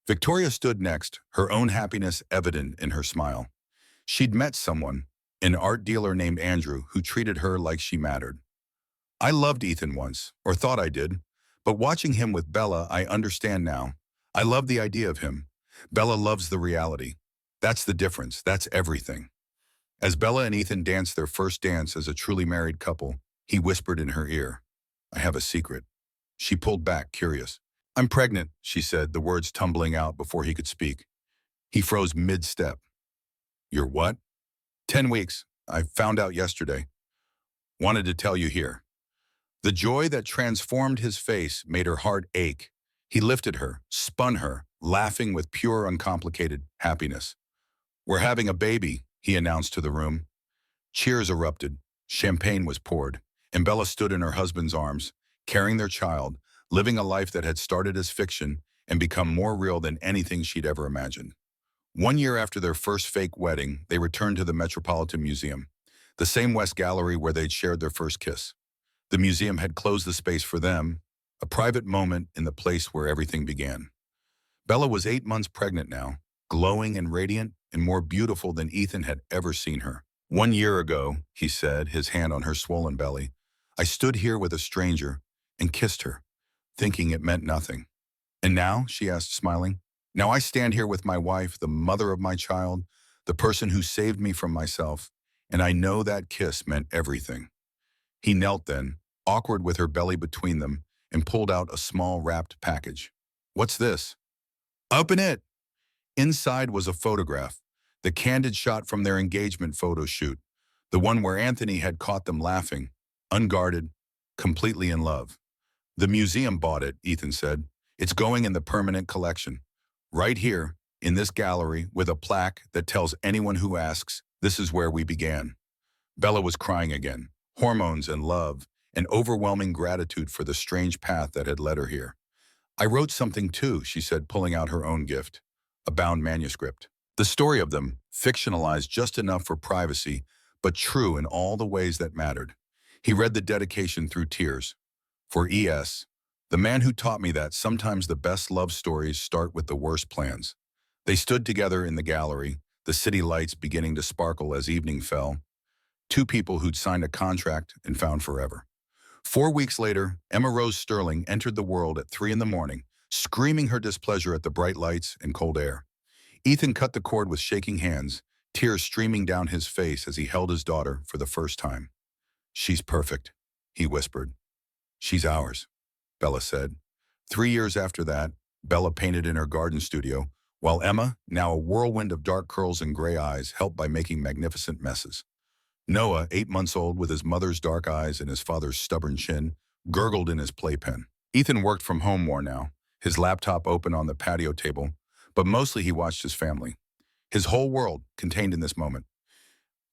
Victoria stood next, her own happiness evident in her smile. She'd met someone, an art dealer named Andrew, who treated her like she mattered. I loved Ethan once, or thought I did, but watching him with Bella, I understand now. I love the idea of him. Bella loves the reality. That's the difference. That's everything. As Bella and Ethan danced their first dance as a truly married couple, he whispered in her ear, I have a secret. She pulled back, curious. I'm pregnant, she said, the words tumbling out before he could speak. He froze mid-step. You're what? 10 weeks. I found out yesterday. Wanted to tell you here. The joy that transformed his face made her heart ache. He lifted her, spun her, laughing with pure, uncomplicated happiness. We're having a baby, he announced to the room. Cheers erupted. Champagne was poured, and Bella stood in her husband's arms, carrying their child, living a life that had started as fiction and become more real than anything she'd ever imagined. 1 year after their first fake wedding, they returned to the Metropolitan Museum, the same West Gallery where they'd shared their first kiss. The museum had closed the space for them, a private moment in the place where everything began. Bella was 8 months pregnant now, glowing and radiant and more beautiful than Ethan had ever seen her. 1 year ago, he said, his hand on her swollen belly, I stood here with a stranger and kissed her, thinking it meant nothing. And now, she asked, smiling, now I stand here with my wife, the mother of my child, the person who saved me from myself, and I know that kiss meant everything. He knelt then, awkward with her belly between them, and pulled out a small wrapped package. What's this? Open it! Inside was a photograph, the candid shot from their engagement photo shoot, the one where Anthony had caught them laughing, unguarded, completely in love. The museum bought it, Ethan said. It's going in the permanent collection. Right here, in this gallery, with a plaque that tells anyone who asks, this is where we began. Bella was crying again. Hormones and love, and overwhelming gratitude for the strange path that had led her here. I wrote something too, she said, pulling out her own gift, a bound manuscript. The story of them, fictionalized just enough for privacy, but true in all the ways that mattered. He read the dedication through tears. For E.S., the man who taught me that sometimes the best love stories start with the worst plans. They stood together in the gallery, the city lights beginning to sparkle as evening fell. Two people who'd signed a contract and found forever. 4 weeks later, Emma Rose Sterling entered the world at 3 a.m, screaming her displeasure at the bright lights and cold air. Ethan cut the cord with shaking hands, tears streaming down his face as he held his daughter for the first time. She's perfect, he whispered. She's ours, Bella said. 3 years after that, Bella painted in her garden studio, while Emma, now a whirlwind of dark curls and gray eyes, helped by making magnificent messes. Noah, 8 months old with his mother's dark eyes and his father's stubborn chin, gurgled in his playpen. Ethan worked from home more now, his laptop open on the patio table, but mostly he watched his family. His whole world contained in this moment.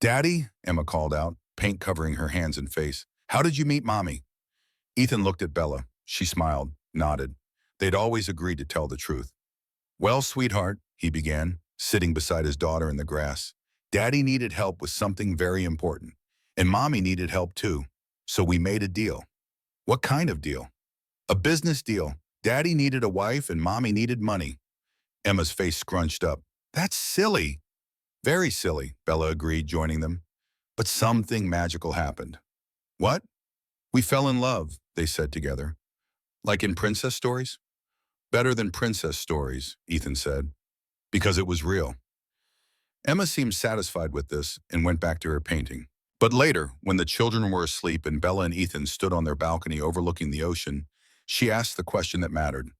Daddy, Emma called out, paint covering her hands and face. How did you meet Mommy? Ethan looked at Bella. She smiled, nodded. They'd always agreed to tell the truth. Well, sweetheart, he began, sitting beside his daughter in the grass. Daddy needed help with something very important, and Mommy needed help too. So we made a deal. What kind of deal? A business deal. Daddy needed a wife and Mommy needed money. Emma's face scrunched up. That's silly. Very silly, Bella agreed, joining them. But something magical happened. What? We fell in love, they said together. Like in princess stories? Better than princess stories, Ethan said, because it was real. Emma seemed satisfied with this and went back to her painting. But later, when the children were asleep and Bella and Ethan stood on their balcony overlooking the ocean, she asked the question that mattered.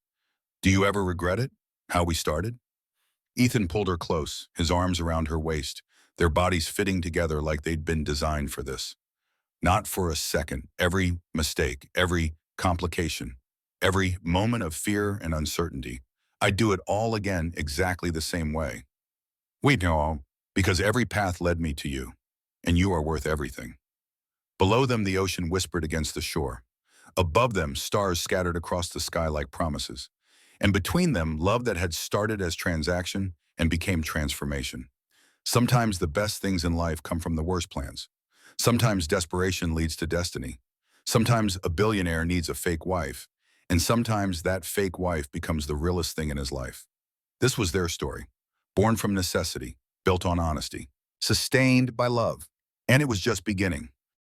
Do you ever regret it? How we started? Ethan pulled her close, his arms around her waist, their bodies fitting together like they'd been designed for this. Not for a second. Every mistake, every complication, every moment of fear and uncertainty. I'd do it all again exactly the same way. Wait, no, because every path led me to you, and you are worth everything. Below them, the ocean whispered against the shore. Above them, stars scattered across the sky like promises. And between them, love that had started as transaction and became transformation. Sometimes the best things in life come from the worst plans. Sometimes desperation leads to destiny. Sometimes a billionaire needs a fake wife. And sometimes that fake wife becomes the realest thing in his life. This was their story. Born from necessity, built on honesty, sustained by love. And it was just beginning.